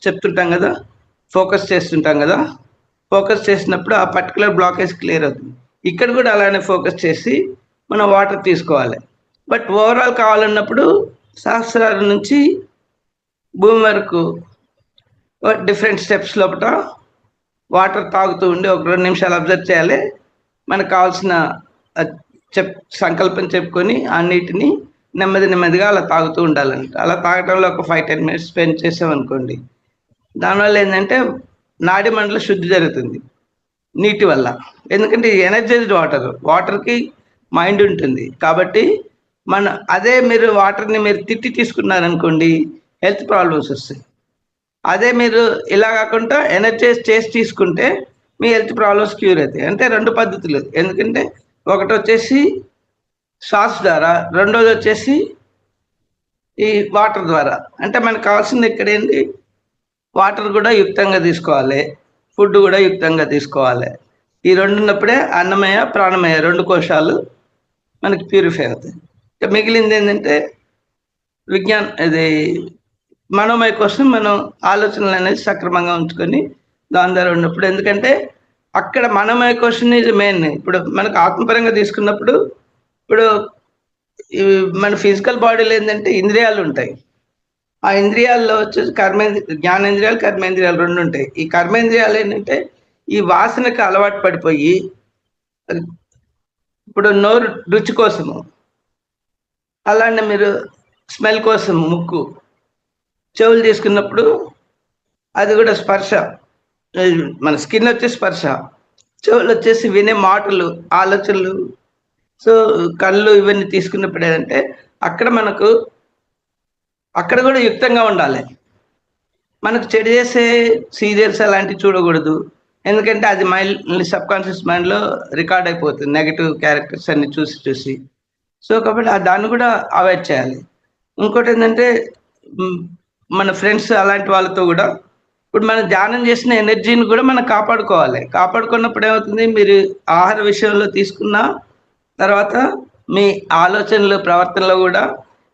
చెప్తుంటాం కదా, ఫోకస్ చేస్తుంటాం కదా, ఫోకస్ చేసినప్పుడు ఆ పర్టికులర్ బ్లాకేజ్ క్లియర్ అవుతుంది. ఇక్కడ కూడా అలానే ఫోకస్ చేసి మనం వాటర్ తీసుకోవాలి. బట్ ఓవరాల్ కావాలన్నప్పుడు సహస్రాల నుంచి భూమి వరకు డిఫరెంట్ స్టెప్స్ లోపల వాటర్ తాగుతూ ఉండి ఒక 2 నిమిషాలు అబ్జర్వ్ చేయాలి. మనకు కావాల్సిన సంకల్పం చెప్పుకొని ఆ నీటిని నెమ్మదిగా అలా తాగుతూ ఉండాలంట. అలా తాగడంలో ఒక 5-10 minutes స్పెండ్ చేసామనుకోండి, దానివల్ల ఏంటంటే నాడి మండల శుద్ధి జరుగుతుంది నీటి వల్ల. ఎందుకంటే ఎనర్జైజ్డ్ వాటర్కి మైండ్ ఉంటుంది కాబట్టి అదే మీరు వాటర్ని మీరు తిట్టి తీసుకున్నారనుకోండి హెల్త్ ప్రాబ్లమ్స్ వస్తాయి. అదే మీరు ఇలా కాకుండా ఎనర్జైజ్ చేసి తీసుకుంటే మీ హెల్త్ ప్రాబ్లమ్స్ క్యూర్ అవుతాయి. అంటే 2 పద్ధతులు, ఎందుకంటే ఒకటి వచ్చేసి శ్వాస ద్వారా, రెండోది వచ్చేసి ఈ వాటర్ ద్వారా. అంటే మనకు కావాల్సింది ఇక్కడ ఏంటి, వాటర్ కూడా యుక్తంగా తీసుకోవాలి, ఫుడ్ కూడా యుక్తంగా తీసుకోవాలి. ఈ 2 ఉన్నప్పుడే అన్నమయ ప్రాణమయ 2 కోశాలు మనకి ప్యూరిఫై అవుతాయి. ఇక మిగిలింది ఏంటంటే ఇది మనోమయ కోసం మనం ఆలోచనలు అనేది సక్రమంగా ఉంచుకొని దాని ద్వారా ఉన్నప్పుడు, ఎందుకంటే అక్కడ మనోమయ కోసం ఇది మెయిన్. ఇప్పుడు మనకు ఆత్మపరంగా తీసుకున్నప్పుడు ఇప్పుడు మన ఫిజికల్ బాడీలో ఏంటంటే ఇంద్రియాలు ఉంటాయి. ఆ ఇంద్రియాల్లో వచ్చేసి జ్ఞానేంద్రియాలు కర్మేంద్రియాలు 2 ఉంటాయి. ఈ కర్మేంద్రియాలు ఏంటంటే ఈ వాసనకు అలవాటు పడిపోయి, ఇప్పుడు నోరు రుచి కోసము, అలానే మీరు స్మెల్ కోసం ముక్కు, చెవులు తీసుకున్నప్పుడు అది కూడా స్పర్శ, మన స్కిన్ వచ్చేసి స్పర్శ, చెవులు వచ్చేసి వినే మాటలు ఆలోచనలు. సో కళ్ళు ఇవన్నీ తీసుకున్నప్పుడు ఏంటంటే అక్కడ కూడా యుక్తంగా ఉండాలి. మనకు చెడు చేసే సీరియల్స్ అలాంటివి చూడకూడదు, ఎందుకంటే అది మైండ్ సబ్కాన్షియస్ మైండ్లో రికార్డ్ అయిపోతుంది నెగిటివ్ క్యారెక్టర్స్ అన్ని చూసి. సో కాబట్టి దాన్ని కూడా అవాయిడ్ చేయాలి. ఇంకోటి ఏంటంటే మన ఫ్రెండ్స్ అలాంటి వాళ్ళతో కూడా ఇప్పుడు మనం ధ్యానం చేసిన ఎనర్జీని కూడా మనం కాపాడుకోవాలి. కాపాడుకున్నప్పుడు ఏమవుతుంది, మీరు ఆహార విషయంలో తీసుకున్న తర్వాత మీ ఆలోచనలు ప్రవర్తనలో కూడా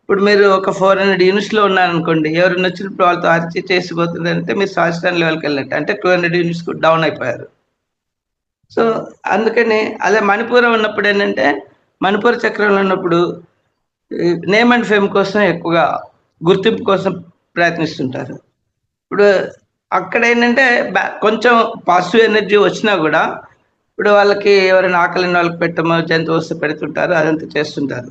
ఇప్పుడు మీరు ఒక 400 యూనిట్స్లో ఉన్నారనుకోండి, ఎవరైనా వచ్చినప్పుడు వాళ్ళతో అరిచి చేసిపోతుందంటే మీరు సాధిస్తాన్ లెవెల్కి వెళ్ళినట్టు, అంటే 200 యూనిట్స్ డౌన్ అయిపోయారు. సో అందుకని అదే మణిపూరం ఉన్నప్పుడు ఏంటంటే, మణిపూర చక్రంలో ఉన్నప్పుడు నేమ్ అండ్ ఫేమ్ కోసం ఎక్కువగా గుర్తింపు కోసం ప్రయత్నిస్తుంటారు. ఇప్పుడు అక్కడ ఏంటంటే కొంచెం పాజిటివ్ ఎనర్జీ వచ్చినా కూడా ఇప్పుడు వాళ్ళకి ఎవరైనా ఆకలిని వాళ్ళకి పెట్టమో జంతువు వస్తే పెడుతుంటారు, అదంతా చేస్తుంటారు.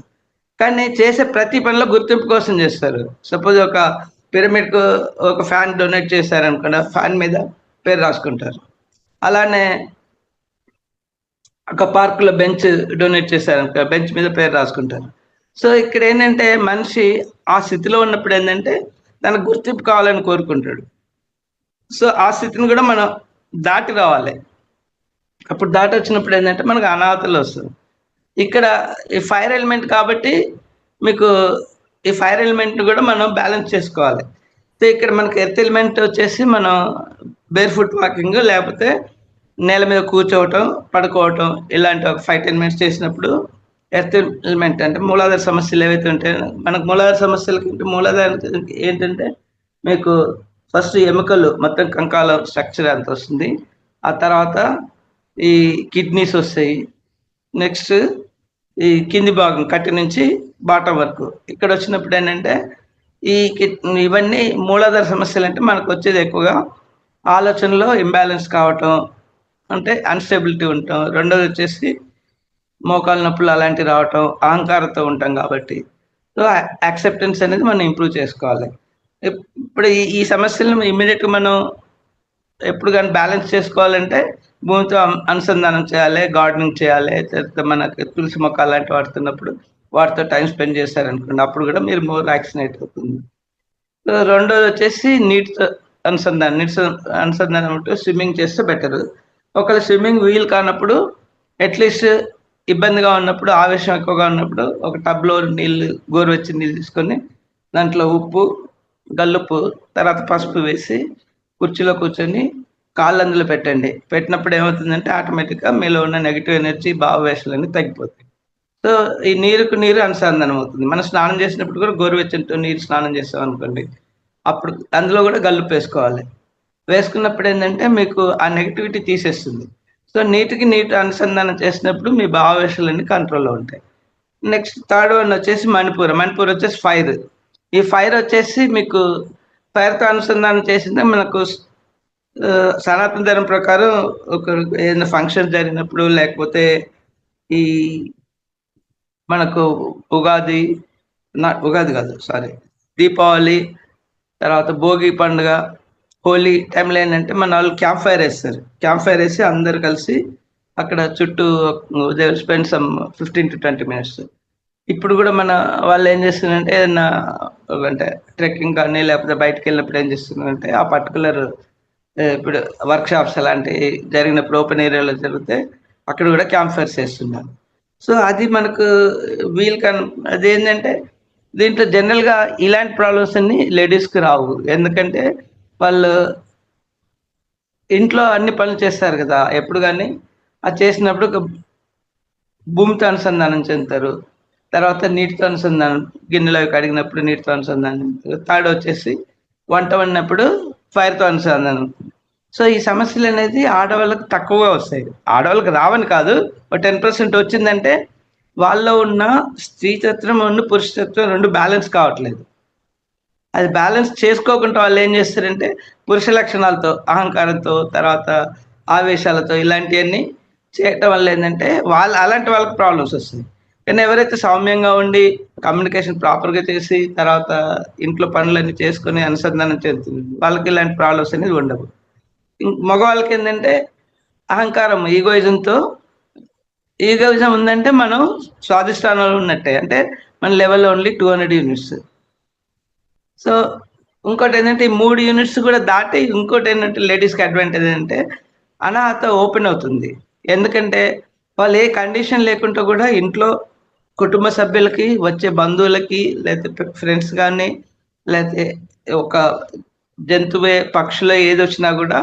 కానీ చేసే ప్రతి పనిలో గుర్తింపు కోసం చేస్తారు. సపోజ్ ఒక పిరమిడ్కు ఒక ఫ్యాన్ డొనేట్ చేశారనుకోండి, ఫ్యాన్ మీద పేరు రాసుకుంటారు. అలానే ఒక పార్కులో బెంచ్ డొనేట్ చేశారనుకో, బెంచ్ మీద పేరు రాసుకుంటారు. సో ఇక్కడ ఏంటంటే మనిషి ఆ స్థితిలో ఉన్నప్పుడు ఏంటంటే తనకు గుర్తింపు కావాలని కోరుకుంటాడు. సో ఆ స్థితిని కూడా మనం దాటి రావాలి. అప్పుడు దాటి వచ్చినప్పుడు ఏంటంటే మనకు అనాహతలు వస్తుంది. ఇక్కడ ఈ ఫైర్ ఎలిమెంట్ కాబట్టి మీకు ఈ ఫైర్ ఎలిమెంట్ని కూడా మనం బ్యాలెన్స్ చేసుకోవాలి. సో ఇక్కడ మనకి ఎర్త్ ఎలిమెంట్ వచ్చేసి మనం బేర్ ఫుట్ వాకింగ్, లేకపోతే నేల మీద కూర్చోవటం, పడుకోవటం, ఇలాంటి ఒక 5-10 మినిట్స్ చేసినప్పుడు ఎర్త్ ఎలిమెంట్ అంటే మూలాధార సమస్యలు ఏవైతే ఉంటాయో, మనకు మూలాధార సమస్యలకి మూలాధారానికి ఏంటంటే మీకు ఫస్ట్ ఎముకలు మొత్తం కంకాల స్ట్రక్చర్ అంత వస్తుంది. ఆ తర్వాత ఈ కిడ్నీస్ వస్తాయి. నెక్స్ట్ ఈ కింది భాగం కట్టి నుంచి బాటం వరకు ఇక్కడ వచ్చినప్పుడు ఏంటంటే ఈ ఇవన్నీ మూలాధార సమస్యలు. అంటే మనకు వచ్చేది ఎక్కువగా ఆలోచనలో ఇంబ్యాలెన్స్ కావటం, అంటే అన్స్టెబిలిటీ ఉంటాం. రెండోది వచ్చేసి మోకాలు నొప్పులు అలాంటివి రావటం, అహంకారంతో ఉంటాం కాబట్టి. సో యాక్సెప్టెన్స్ అనేది మనం ఇంప్రూవ్ చేసుకోవాలి. ఇప్పుడు ఈ సమస్యలను ఇమ్మీడియట్గా మనం ఎప్పుడు కానీ బ్యాలెన్స్ చేసుకోవాలంటే భూమితో అనుసంధానం చేయాలి, గార్డెనింగ్ చేయాలి, తర్వాత మనకి తులసి మొక్క అలాంటి వాడుతున్నప్పుడు వాటితో టైం స్పెండ్ చేశారనుకోండి, అప్పుడు కూడా మీరు మోర్ వ్యాక్సినేట్ అవుతుంది. సో రెండోది వచ్చేసి నీటితో అనుసంధానం ఉంటే స్విమ్మింగ్ చేస్తే బెటర్. ఒకవేళ స్విమ్మింగ్ వీలు కానప్పుడు అట్లీస్ట్ ఇబ్బందిగా ఉన్నప్పుడు, ఆవేశం ఎక్కువగా ఉన్నప్పుడు ఒక టబ్లో నీళ్ళు, గోరువెచ్చని నీళ్ళు తీసుకొని దాంట్లో ఉప్పు, గల్లుప్పు, తర్వాత పసుపు వేసి కుర్చీలో కూర్చొని కాళ్ళు అందులో పెట్టండి. పెట్టినప్పుడు ఏమవుతుందంటే ఆటోమేటిక్గా మీలో ఉన్న నెగిటివ్ ఎనర్జీ, భావవేశాలన్నీ తగ్గిపోతాయి. సో ఈ నీరుకు నీరు అనుసంధానం అవుతుంది. మనం స్నానం చేసినప్పుడు కూడా గోరువెచ్చనితో నీరు స్నానం చేస్తాం అనుకోండి, అప్పుడు అందులో కూడా గల్లుప్పు వేసుకోవాలి. వేసుకున్నప్పుడు ఏంటంటే మీకు ఆ నెగిటివిటీ తీసేస్తుంది. సో నీటికి నీటి అనుసంధానం చేసినప్పుడు మీ భావవేశాలన్నీ కంట్రోల్లో ఉంటాయి. నెక్స్ట్ థర్డ్ వన్ వచ్చేసి మణిపూర్ వచ్చేసి ఫైర్. ఈ ఫైర్ వచ్చేసి మీకు ఫైర్తో అనుసంధానం చేసిందే మనకు సనాతన ధర్మం ప్రకారం ఒక ఏదైనా ఫంక్షన్ జరిగినప్పుడు, లేకపోతే ఈ మనకు ఉగాది కాదు సారీ దీపావళి, తర్వాత భోగి పండుగ, హోలీ టైంలో ఏంటంటే మన వాళ్ళు క్యాంప్ ఫైర్ వేస్తారు. క్యాంప్ ఫైర్ వేసి అందరు కలిసి అక్కడ చుట్టూ they will spend some 15 to 20 minutes. ఇప్పుడు కూడా మన వాళ్ళు ఏం చేస్తున్నారంటే ఏదైనా అంటే ట్రెక్కింగ్ కానీ లేకపోతే బయటకు వెళ్ళినప్పుడు ఏం చేస్తున్నారంటే ఆ పర్టికులర్ ఇప్పుడు వర్క్షాప్స్ అలాంటివి జరిగినప్పుడు ఓపెన్ ఏరియాలో జరిగితే అక్కడ కూడా క్యాంప్ ఫైర్స్ చేస్తున్నారు. సో అది మనకు వీల్ అది ఏంటంటే దీంట్లో జనరల్గా ఇలాంటి ప్రాబ్లమ్స్ అన్ని లేడీస్కి రావు. ఎందుకంటే వాళ్ళు ఇంట్లో అన్ని పనులు చేస్తారు కదా ఎప్పుడు కానీ, అది చేసినప్పుడు ఒక భూమితో అనుసంధానం చెందుతారు. తర్వాత నీటితో అనుసంధానం, గిన్నెలో కడిగినప్పుడు నీటితో అనుసంధానం. థర్డ్ వచ్చేసి వంట వండినప్పుడు ఫైర్తో అనుసంధానం. సో ఈ సమస్యలు అనేది ఆడవాళ్ళకి తక్కువగా వస్తాయి. ఆడవాళ్ళకి రావని కాదు, ఒక 10% వచ్చిందంటే వాళ్ళలో ఉన్న స్త్రీతత్వం పురుషతత్వం రెండు బ్యాలెన్స్ కావట్లేదు. అది బ్యాలెన్స్ చేసుకోకుండా వాళ్ళు ఏం చేస్తారంటే పురుష లక్షణాలతో, అహంకారంతో, తర్వాత ఆవేశాలతో ఇలాంటివన్నీ చేయటం వల్ల ఏంటంటే అలాంటి వాళ్ళకి ప్రాబ్లమ్స్ వస్తాయి. కానీ ఎవరైతే సౌమ్యంగా ఉండి కమ్యూనికేషన్ ప్రాపర్గా చేసి తర్వాత ఇంట్లో పనులన్నీ చేసుకొని అనుసంధానం చేస్తుంది, వాళ్ళకి ఇలాంటి ప్రాబ్లమ్స్ అనేది ఉండవు. మగవాళ్ళకి ఏంటంటే అహంకారం, ఈగోయిజం ఉందంటే మనం స్వాధిష్టానంలో ఉన్నట్టే, అంటే మన లెవెల్ ఓన్లీ 200 యూనిట్స్. సో ఇంకోటి ఏంటంటే ఈ 3 యూనిట్స్ కూడా దాటి ఇంకోటి ఏంటంటే లేడీస్కి అడ్వాంటేజ్ ఏంటంటే అనాహత ఓపెన్ అవుతుంది. ఎందుకంటే వాళ్ళు ఏ కండిషన్ లేకుండా కూడా ఇంట్లో కుటుంబ సభ్యులకి, వచ్చే బంధువులకి, లేకపోతే ఫ్రెండ్స్ కానీ, లేకపోతే ఒక జంతువే పక్షులో ఏది వచ్చినా కూడా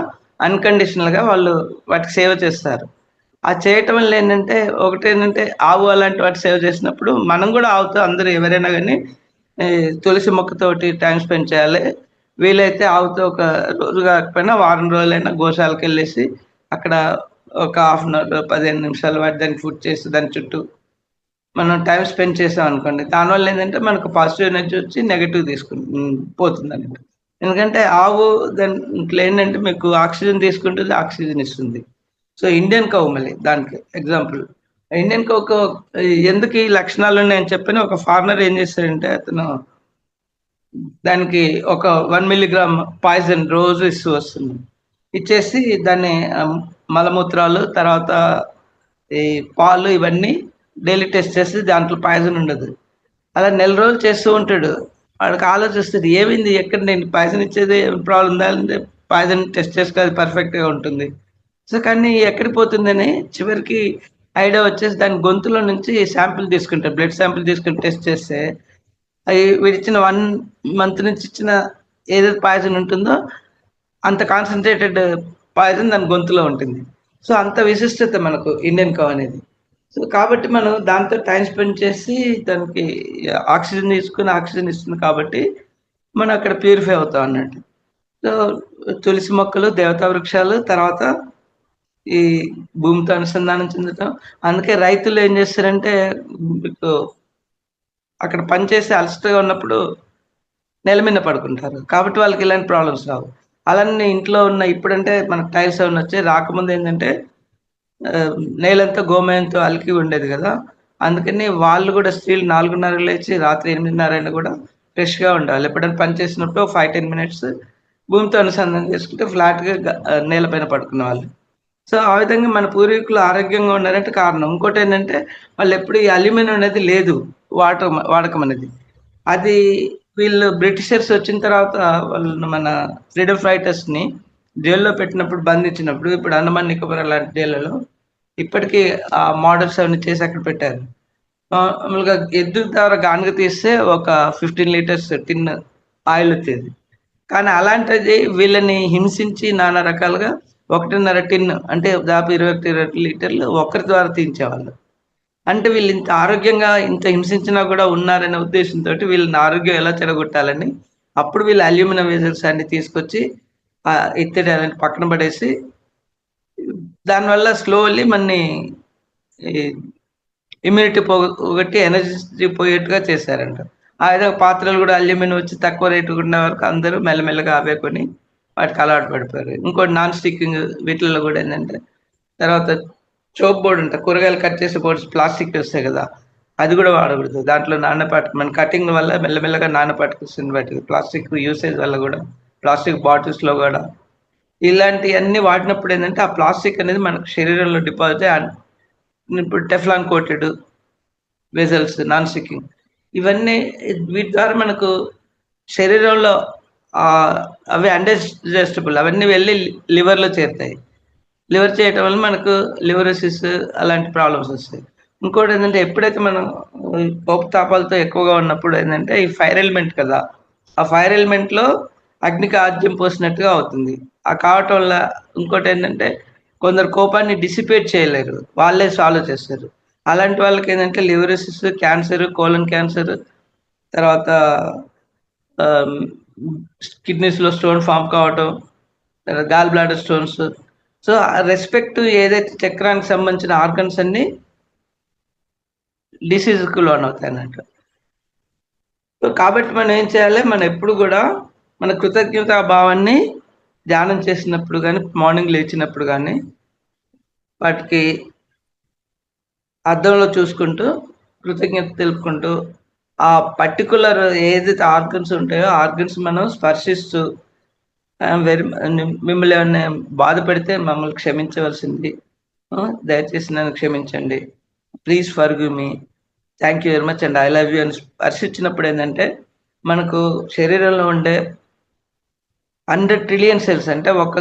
అన్కండిషనల్ గా వాళ్ళు వాటికి సేవ చేస్తారు. ఆ చేయటం వల్ల ఏంటంటే ఒకటేంటంటే ఆవు అలాంటి వాటి సేవ చేసినప్పుడు మనం కూడా ఆవుతో అందరూ ఎవరైనా కానీ తులసి మొక్కతోటి టైం స్పెండ్ చేయాలి. వీలైతే ఆవుతో ఒక రోజు కాకపోయినా వారం రోజులైనా గోశాలకు వెళ్ళేసి అక్కడ ఒక హాఫ్ అన్ అవర్ 15 నిమిషాలు వాటి దానికి ఫుడ్ చేసి దాని చుట్టూ మనం టైం స్పెండ్ చేసాం అనుకోండి, దానివల్ల ఏంటంటే మనకు పాజిటివ్ ఎనర్జీ వచ్చి నెగటివ్ పోతుంది అన్నట్టు. ఎందుకంటే ఆవు దాంట్లో ఏంటంటే మీకు ఆక్సిజన్ తీసుకుంటుంది, ఆక్సిజన్ ఇస్తుంది. సో ఇండియన్ కౌ మళ్ళీ దానికి ఎగ్జాంపుల్ ఇండియన్ కౌకు ఎందుకు ఈ లక్షణాలు ఉన్నాయని చెప్పని ఒక ఫార్మర్ ఏం చేస్తాడంటే అతను దానికి ఒక 1 మిల్లీగ్రామ్ పాయిజన్ రోజు ఇస్తూ వస్తుంది. ఇచ్చేసి దాన్ని మలమూత్రాలు తర్వాత ఈ పాలు ఇవన్నీ డైలీ టెస్ట్ చేసి దాంట్లో పాయిజన్ ఉండదు. అలా నెల రోజులు చేస్తూ ఉంటాడు. వాడికి ఆలోచిస్తుంది ఏమైంది, ఎక్కడ నేను పాయిజన్ ఇచ్చేది ప్రాబ్లం ఉందా అంటే పాయిజన్ టెస్ట్ చేస్తే అది పర్ఫెక్ట్గా ఉంటుంది. సో కానీ ఎక్కడికి పోతుందని చివరికి ఐడియా వచ్చేసి దాని గొంతులో నుంచి శాంపిల్ తీసుకుంటారు, బ్లడ్ శాంపిల్ తీసుకుని టెస్ట్ చేస్తే అవి వీడిచ్చిన 1 మంత్ నుంచి ఇచ్చిన ఏదైతే పాయిజన్ ఉంటుందో అంత కాన్సన్ట్రేటెడ్ పాయిజన్ దాని గొంతులో ఉంటుంది. సో అంత విశిష్టత మనకు ఇండియన్ కౌ అనేది. సో కాబట్టి మనం దాంతో టైం స్పెండ్ చేసి దానికి ఆక్సిజన్ తీసుకుని ఆక్సిజన్ ఇస్తుంది కాబట్టి మనం అక్కడ ప్యూరిఫై అవుతాం అన్నట్టు. సో తులసి మొక్కలు, దేవతా వృక్షాలు, తర్వాత ఈ భూమితో అనుసంధానం చెందటం. అందుకే రైతులు ఏం చేస్తారంటే మీకు అక్కడ పనిచేసి అలసటగా ఉన్నప్పుడు నేల మీద పడుకుంటారు. కాబట్టి వాళ్ళకి ఇలాంటి ప్రాబ్లమ్స్ రావు. అలానే ఇంట్లో ఉన్న ఇప్పుడంటే మనకు టైల్స్ అవన్నీ వచ్చాయి. రాకముందు ఏంటంటే నేలంతా గోమయంతో అలికి ఉండేది కదా. అందుకని వాళ్ళు కూడా స్త్రీలు 4:30 లేచి రాత్రి 8:30 అయినా కూడా ఫ్రెష్గా ఉండాలి. ఎప్పుడైనా పని చేసినప్పుడు 5-10 మినిట్స్ భూమితో అనుసంధానం చేసుకుంటే ఫ్లాట్గా నేల పైన పడుకునే వాళ్ళు. సో ఆ విధంగా మన పూర్వీకులు ఆరోగ్యంగా ఉన్నారంటే కారణం. ఇంకోటి ఏంటంటే వాళ్ళు ఎప్పుడు ఈ అల్యూమినియం అనేది లేదు వాడకం అనేది. అది వీళ్ళు బ్రిటిషర్స్ వచ్చిన తర్వాత వాళ్ళు మన ఫ్రీడమ్ ఫైటర్స్ ని జైల్లో పెట్టినప్పుడు బంధించినప్పుడు, ఇప్పుడు అండమాన్ నికోబార్ లాంటి జైళ్ళలో ఇప్పటికీ ఆ మోడల్స్ అవన్నీ చేసి అక్కడ పెట్టారు. మామూలుగా ఎద్దు ద్వారా గానుగ తీస్తే ఒక 15 లీటర్స్ టిన్ ఆయిల్ వచ్చేది. కానీ అలాంటిది వీళ్ళని హింసించి నానా రకాలుగా 1.5 టిన్ అంటే దాదాపు 20 లీటర్లు ఒక్కరి ద్వారా తీయించేవాళ్ళు. అంటే వీళ్ళు ఇంత ఆరోగ్యంగా ఇంత హింసించినా కూడా ఉన్నారనే ఉద్దేశంతో వీళ్ళని ఆరోగ్యం ఎలా చెడగొట్టాలని అప్పుడు వీళ్ళు అల్యూమినియం వెజల్స్ అన్ని తీసుకొచ్చి ఇత్తడి అలాంటి పక్కన పడేసి దానివల్ల స్లోలీ మనని ఇమ్యూనిటీ పోగొట్టి ఎనర్జీ పోయేట్టుగా చేశారంట. ఆ విధంగా పాత్రలు కూడా అల్యూమినియం వచ్చి తక్కువ రేటు ఉన్న వరకు అందరూ మెల్లమెల్లగా అవే కొని వాటికి అలవాటు పడిపోయారు. ఇంకోటి నాన్ స్టిక్కింగ్ వీటిల్లో కూడా ఏంటంటే తర్వాత చోప్ బోర్డు ఉంటుంది, కూరగాయలు కట్ చేసే బోర్డ్స్ ప్లాస్టిక్ వస్తాయి కదా, అది కూడా వాడకూడదు. దాంట్లో నానపాటు మన కటింగ్ వల్ల మెల్లమెల్లగా నానపాటుకొస్తుంది వాటికి. ప్లాస్టిక్ యూసేజ్ వల్ల కూడా ప్లాస్టిక్ బాటిల్స్లో కూడా ఇలాంటివన్నీ వాడినప్పుడు ఏంటంటే ఆ ప్లాస్టిక్ అనేది మనకు శరీరంలో డిపాజిట్. ఇప్పుడు Teflon coated vessels, non sticking ఇవన్నీ వీటి ద్వారా మనకు శరీరంలో అవి అన్డైజెస్టబుల్ అవన్నీ వెళ్ళి లివర్లో చేరుతాయి. లివర్ చేయటం వల్ల మనకు లివరోసిస్ అలాంటి ప్రాబ్లమ్స్ వస్తాయి. ఇంకోటి ఏంటంటే ఎప్పుడైతే మనం కోప తాపాలతో ఎక్కువగా ఉన్నప్పుడు ఏంటంటే ఈ ఫైర్ ఎలిమెంట్ కదా, ఆ ఫైర్ ఎలిమెంట్లో అగ్నికి ఆజ్యం పోసినట్టుగా అవుతుంది. ఆ కావటం వల్ల ఇంకోటి ఏంటంటే కొందరు కోపాన్ని డిసిపేట్ చేయలేరు, వాళ్ళే సాల్వ్ చేస్తారు. అలాంటి వాళ్ళకి ఏంటంటే లివరోసిస్, క్యాన్సర్, కోలన్ క్యాన్సర్, తర్వాత కిడ్నీస్లో స్టోన్ ఫామ్ కావటం, gall bladder stones. So respect ఏదైతే చక్రానికి సంబంధించిన ఆర్గన్స్ అన్ని డిసీజ్కు లోన్ అవుతాయి అన్నట్టు. సో కాబట్టి మనం ఏం చేయాలి, మనం ఎప్పుడు కూడా మన కృతజ్ఞతా భావాన్ని ధ్యానం చేసినప్పుడు కానీ మార్నింగ్ లేచినప్పుడు కానీ వాటికి అద్దంలో చూసుకుంటూ కృతజ్ఞత తెలుపుకుంటూ ఆ పర్టికులర్ ఏదైతే ఆర్గన్స్ ఉంటాయో ఆర్గన్స్ మనం స్పర్శిస్తూ వెరీ మిమ్మల్ని ఏమైనా బాధ పెడితే మమ్మల్ని క్షమించవలసింది, దయచేసి నన్ను క్షమించండి, please forgive me, thank you very much and I love you అని స్పర్శించినప్పుడు ఏంటంటే మనకు శరీరంలో ఉండే 100 ట్రిలియన్ సెల్స్ అంటే ఒక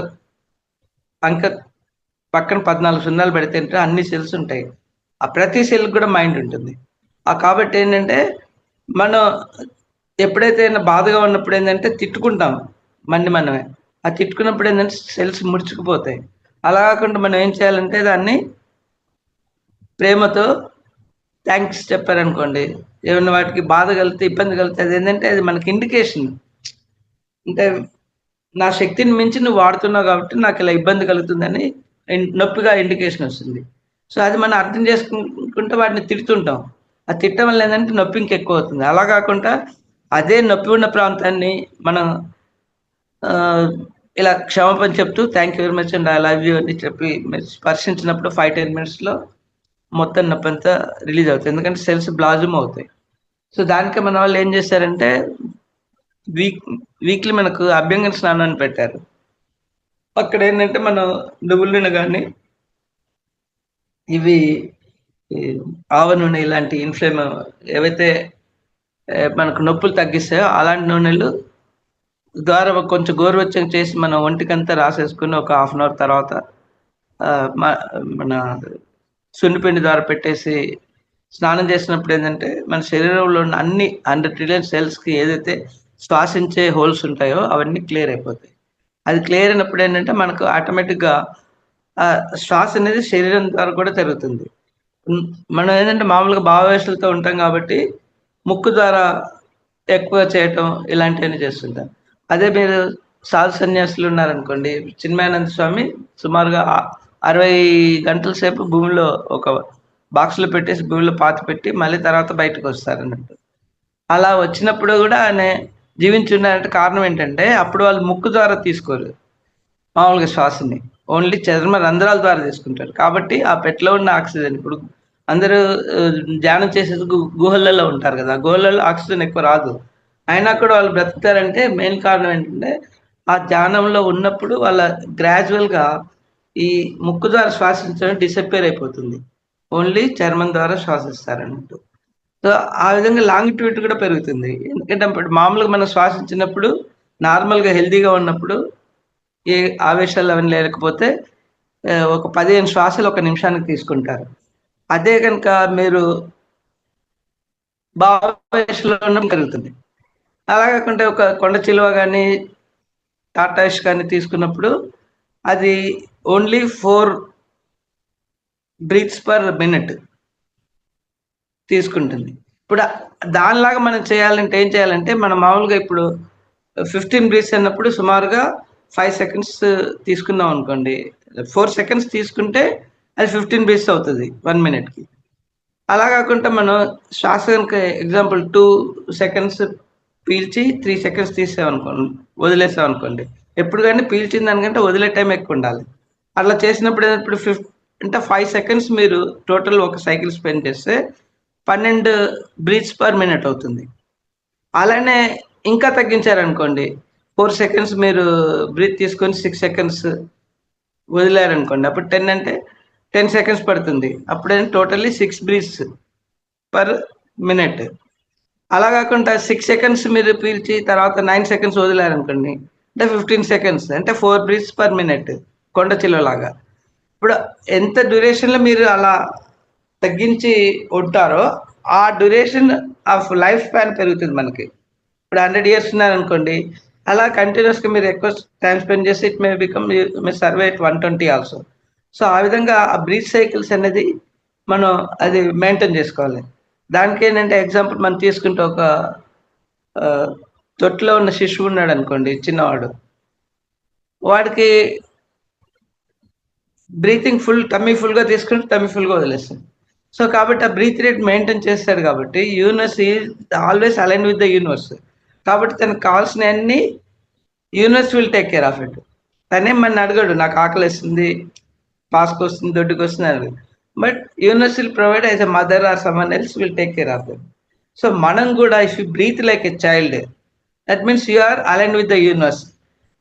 అంక పక్కన 14 సున్నాలు పెడితే అన్ని సెల్స్ ఉంటాయి. ఆ ప్రతి సెల్ కూడా మైండ్ ఉంటుంది. కాబట్టి ఏంటంటే మనం ఎప్పుడైతే బాధగా ఉన్నప్పుడు ఏంటంటే తిట్టుకుంటాం మనమే. ఆ తిట్టుకున్నప్పుడు ఏంటంటే సెల్స్ ముడుచుకుపోతాయి. అలా కాకుండా మనం ఏం చేయాలంటే దాన్ని ప్రేమతో థ్యాంక్స్ చెప్పారనుకోండి, ఏమన్నా వాటికి బాధ కలిగితే, ఇబ్బంది కలిగితే అదేంటంటే అది మనకి ఇండికేషన్. అంటే నా శక్తిని మించి నువ్వు వాడుతున్నావు కాబట్టి నాకు ఇలా ఇబ్బంది కలుగుతుందని నొప్పిగా ఇండికేషన్ వస్తుంది. సో అది మనం అర్థం చేసుకుంటే వాటిని తిడుతుంటాం. ఆ తిట్టడం వల్ల ఏంటంటే నొప్పి ఇంకెక్కువ అవుతుంది. అలా కాకుండా అదే నొప్పి ఉన్న ప్రాంతాన్ని మనం ఇలా క్షమాపణ చెప్తూ thank you very much and I love you అని చెప్పి మీరు స్పర్శించినప్పుడు 5-10 మినిట్స్లో మొత్తం నొప్పి అంతా రిలీజ్ అవుతుంది. ఎందుకంటే సెల్స్ బ్లాజమ్ అవుతాయి. సో దానికి మన వాళ్ళు ఏం చేశారంటే వీక్లీ మనకు అభ్యంగన స్నానాన్ని పెట్టారు. అక్కడ ఏంటంటే మనం నువ్వుల నూనె కానీ ఇవి ఆవ నూనె ఇలాంటి ఇన్ఫ్లేమ్ ఏవైతే మనకు నొప్పులు తగ్గిస్తాయో అలాంటి నూనెలు ద్వారా కొంచెం గోరువెచ్చగా చేసి మన ఒంటికంతా రాసేసుకుని ఒక 1/2 అవర్ తర్వాత మన సున్నిపిండి ద్వారా పెట్టేసి స్నానం చేసినప్పుడు ఏంటంటే మన శరీరంలో ఉన్న అన్ని 100 ట్రిలియన్ సెల్స్కి ఏదైతే శ్వాసించే హోల్స్ ఉంటాయో అవన్నీ క్లియర్ అయిపోతాయి. అది క్లియర్ అయినప్పుడు ఏంటంటే మనకు ఆటోమేటిక్గా శ్వాస అనేది శరీరం ద్వారా కూడా జరుగుతుంది. మనం ఏంటంటే మామూలుగా భావవేశలతో ఉంటాం కాబట్టి ముక్కు ద్వారా ఎక్కువ చేయటం ఇలాంటివన్నీ చేస్తుంటాం. అదే మీరు సాధు సన్యాసులు ఉన్నారనుకోండి, చిన్మయానంద స్వామి సుమారుగా 60 గంటల సేపు భూమిలో ఒక బాక్స్లో పెట్టేసి భూమిలో పాతిపెట్టి మళ్ళీ తర్వాత బయటకు వస్తారన్నట్టు. అలా వచ్చినప్పుడు కూడా ఆయన జీవించి ఉన్నారంటే కారణం ఏంటంటే అప్పుడు వాళ్ళు ముక్కు ద్వారా తీసుకోరు మామూలుగా శ్వాసని, ఓన్లీ చర్మ రంధ్రాల ద్వారా తీసుకుంటారు. కాబట్టి ఆ పెట్టెలో ఉన్న ఆక్సిజన్ ఇప్పుడు అందరూ ధ్యానం చేసేది గుహలలో ఉంటారు కదా, గుహలలో ఆక్సిజన్ ఎక్కువ రాదు, అయినా కూడా వాళ్ళు బ్రతుకుతారంటే మెయిన్ కారణం ఏంటంటే ఆ ధ్యానంలో ఉన్నప్పుడు వాళ్ళ గ్రాడ్యువల్గా ఈ ముక్కు ద్వారా శ్వాసించడం డిసప్పేర్ అయిపోతుంది, ఓన్లీ చర్మం ద్వారా శ్వాసిస్తారన్నట్టు. సో ఆ విధంగా లాంగిట్యూడ్ కూడా పెరుగుతుంది. ఎందుకంటే ఇప్పుడు మామూలుగా మనం శ్వాసించినప్పుడు నార్మల్గా హెల్తీగా ఉన్నప్పుడు ఏ ఆవేశాలు అవన్నీ లేకపోతే ఒక 15 శ్వాసలు ఒక నిమిషానికి తీసుకుంటారు. అదే కనుక మీరు భావేశంలో ఉండడం కలుగుతుంది. అలా కాకుండా ఒక కొండ చిలువ కానీ టాటాయిష్ కానీ తీసుకున్నప్పుడు అది ఓన్లీ 4 బ్రీత్స్ పర్ మినిట్ తీసుకుంటుంది. ఇప్పుడు దానిలాగా మనం చేయాలంటే ఏం చేయాలంటే మనం మామూలుగా ఇప్పుడు 15 బ్రీత్స్ అన్నప్పుడు సుమారుగా 5 సెకండ్స్ తీసుకున్నాం అనుకోండి, 4 సెకండ్స్ తీసుకుంటే అది 15 బ్రీత్స్ అవుతుంది 1 మినిట్కి. అలా కాకుండా మనం శ్వాస కనుక ఎగ్జాంపుల్ 2 సెకండ్స్ పీల్చి 3 సెకండ్స్ తీసామనుకోండి, వదిలేసామనుకోండి, ఎప్పుడు కానీ పీల్చిన దానికంటే వదిలే టైం ఎక్కువ ఉండాలి. అట్లా చేసినప్పుడు ఇప్పుడు అంటే 5 సెకండ్స్ మీరు టోటల్ ఒక సైకిల్ స్పెండ్ చేస్తే 12 బ్రీత్స్ పర్ మినిట్ అవుతుంది. అలానే ఇంకా తగ్గించారనుకోండి, 4 సెకండ్స్ మీరు బ్రీత్ తీసుకొని 6 సెకండ్స్ వదిలేరనుకోండి, అప్పుడు 10 అంటే 10 సెకండ్స్ పడుతుంది. అప్పుడే టోటల్లీ 6 బ్రీత్స్ పర్ మినిట్. అలా కాకుండా 6 సెకండ్స్ మీరు పీల్చి తర్వాత 9 సెకండ్స్ వదిలేరనుకోండి, అంటే 15 సెకండ్స్ అంటే 4 బ్రీత్స్ పర్ మినిట్, కొండ చిలువలాగా. ఇప్పుడు ఎంత డ్యూరేషన్లో మీరు అలా తగ్గించి ఉంటారో ఆ డ్యూరేషన్ ఆఫ్ లైఫ్ స్పాన్ పెరుగుతుంది మనకి. ఇప్పుడు 100 ఇయర్స్ ఉన్నారనుకోండి, అలా కంటిన్యూస్గా మీరు ఎక్కువ టైం స్పెండ్ చేసి it may become me survey at 120 also. So ఆ విధంగా ఆ బ్రీత్ సైకిల్స్ అనేది మనం అది మెయింటైన్ చేసుకోవాలి. దానికి ఏంటంటే ఎగ్జాంపుల్ మనం తీసుకుంటే ఒక తొట్టులో ఉన్న శిశువు ఉన్నాడు అనుకోండి, చిన్నవాడు, వాడికి బ్రీతింగ్ ఫుల్ టమ్మీ ఫుల్గా తీసుకుంటే టమ్మీ ఫుల్గా వదిలేస్తాడు. సో కాబట్టి ఆ బ్రీత్ రేట్ మెయింటైన్ చేస్తాడు కాబట్టి universe is always align with the universe. కాబట్టి తనకు కావాల్సిన అన్ని universe will take care of it. తనే మన అడగడు నాకు ఆకలి వేస్తుంది, పాస్కి వస్తుంది, దొడ్డుకి వస్తుంది అని, but universe will provide as a mother or someone else will take care of it. So మనం కూడా if you breathe like a child, that means you are align with the universe,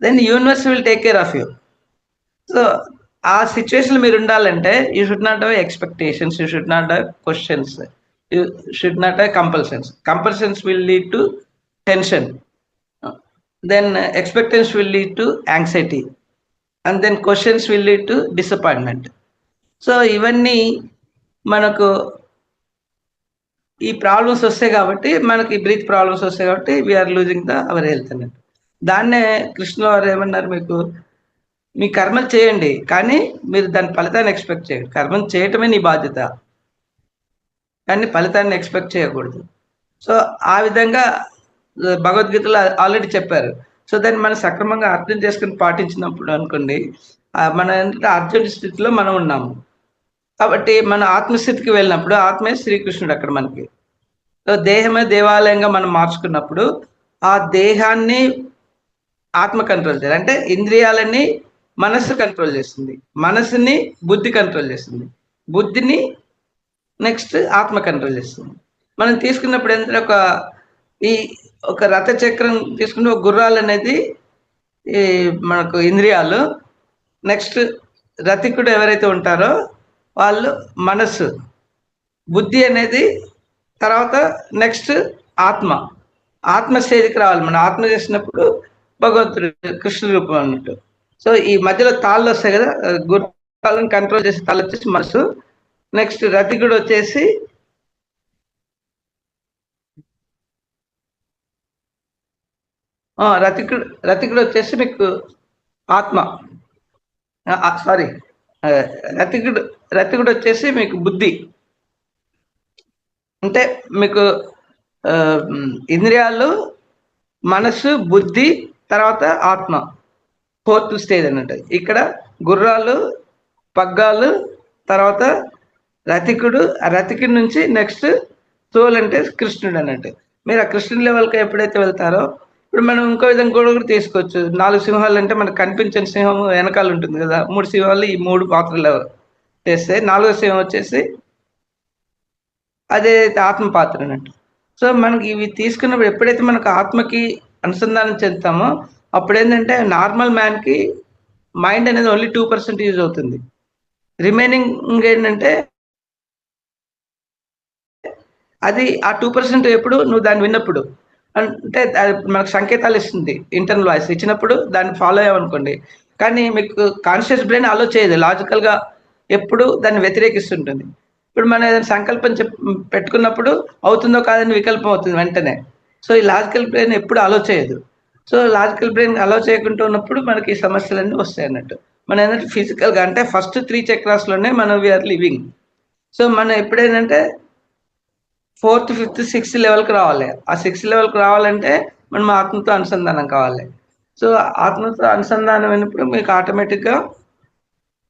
then universe will take care of you. So ఆ situation మీరు ఉండాలంటే you should not have expectations, you should not have questions, you should not have compulsions. Compulsions will lead to tension, then expectations will lead to anxiety, and then questions will lead to disappointment. So ఇవన్నీ మనకు ఈ problems వస్తాయి కాబట్టి మనకి breath problems వస్తాయి కాబట్టి we are losing our health అన్నట్టు. దాన్నే కృష్ణ వారు ఏమన్నారు, మీకు మీ కర్మలు చేయండి కానీ మీరు దాని ఫలితాన్ని ఎక్స్పెక్ట్ చేయండి. కర్మం చేయటమే నీ బాధ్యత కానీ ఫలితాన్ని ఎక్స్పెక్ట్ చేయకూడదు. సో ఆ విధంగా భగవద్గీతలో ఆల్రెడీ చెప్పారు. సో దాన్ని మనం సక్రమంగా అర్థం చేసుకుని పాటించినప్పుడు అనుకోండి, మన అర్జునుడి స్థితిలో మనం ఉన్నాము కాబట్టి మన ఆత్మస్థితికి వెళ్ళినప్పుడు ఆత్మే శ్రీకృష్ణుడు అక్కడ మనకి. సో దేహమే దేవాలయంగా మనం మార్చుకున్నప్పుడు ఆ దేహాన్ని ఆత్మ కంట్రోల్ చేయాలి. అంటే ఇంద్రియాలని మనస్సు కంట్రోల్ చేస్తుంది, మనసుని బుద్ధి కంట్రోల్ చేస్తుంది, బుద్ధిని నెక్స్ట్ ఆత్మ కంట్రోల్ చేస్తుంది. మనం తీసుకున్నప్పుడు ఏంటంటే ఒక రథ చక్రం తీసుకుంటే ఒక గుర్రాలు అనేది ఈ మనకు ఇంద్రియాలు, నెక్స్ట్ రథికుడు ఎవరైతే ఉంటారో వాళ్ళు మనస్సు, బుద్ధి అనేది తర్వాత నెక్స్ట్ ఆత్మ స్టేజ్కి రావాలి. మనం ఆత్మ చేసినప్పుడు భగవంతుడు కృష్ణ రూపం అన్నట్టు. సో ఈ మధ్యలో తాళ్ళు వస్తాయి కదా, గుర్రాలను కంట్రోల్ చేసే తాళ్ళు వచ్చేసి మనసు, నెక్స్ట్ రథికుడు వచ్చేసి రథికుడు వచ్చేసి మీకు ఆత్మ, సారీ రథికుడు వచ్చేసి మీకు బుద్ధి. అంటే మీకు ఇంద్రియాలు, మనస్సు, బుద్ధి, తర్వాత ఆత్మ, ఫోర్త్ స్టేజ్ అన్నట్టు. ఇక్కడ గుర్రాలు, పగ్గాలు, తర్వాత రథికుడు, ఆ రథికుడి నుంచి నెక్స్ట్ సోల్ అంటే కృష్ణుడు అన్నట్టు. మీరు ఆ కృష్ణుడి లెవెల్కి ఎప్పుడైతే వెళ్తారో, ఇప్పుడు మనం ఇంకో విధంగా కూడా తీసుకోవచ్చు. 4 సింహాలు అంటే మనకు కనిపించని సింహం వెనకాల ఉంటుంది కదా, 3 సింహాలు ఈ 3 పాత్రలు చేస్తే 4వ సింహం వచ్చేసి అదే ఆత్మ పాత్ర అన్నట్టు. సో మనకి ఇవి తీసుకున్నప్పుడు ఎప్పుడైతే మనకు ఆత్మకి అనుసంధానం చెందుతామో అప్పుడు ఏంటంటే నార్మల్ మ్యాన్కి మైండ్ అనేది ఓన్లీ 2% యూజ్ అవుతుంది. రిమైనింగ్ ఏంటంటే అది ఆ 2% ఎప్పుడు నువ్వు దాన్ని విన్నప్పుడు, అంటే మనకు సంకేతాలు ఇస్తుంది, ఇంటర్నల్ వాయిస్ ఇచ్చినప్పుడు దాన్ని ఫాలో అయ్యామనుకోండి. కానీ మీకు కాన్షియస్ బ్రెయిన్ అలో చేయదు, లాజికల్గా ఎప్పుడు దాన్ని వ్యతిరేకిస్తుంటుంది. ఇప్పుడు మనం ఏదైనా సంకల్పం పెట్టుకున్నప్పుడు అవుతుందో కాదని వికల్పం అవుతుంది వెంటనే. సో ఈ లాజికల్ బ్రెయిన్ ఎప్పుడు అలో చేయదు. సో లాజికల్ బ్రెయిన్ అలో చేయకుండా ఉన్నప్పుడు మనకి ఈ సమస్యలన్నీ వస్తాయి అన్నట్టు. మనం ఏంటంటే ఫిజికల్గా అంటే ఫస్ట్ 3 చక్రాస్లోనే మనం వీఆర్ లివింగ్. సో మనం ఎప్పుడేంటంటే 4th, 5th, 6th లెవెల్కి రావాలి. ఆ 6th లెవెల్కి రావాలంటే మనం ఆత్మతో అనుసంధానం కావాలి. సో ఆత్మతో అనుసంధానం అయినప్పుడు మీకు ఆటోమేటిక్గా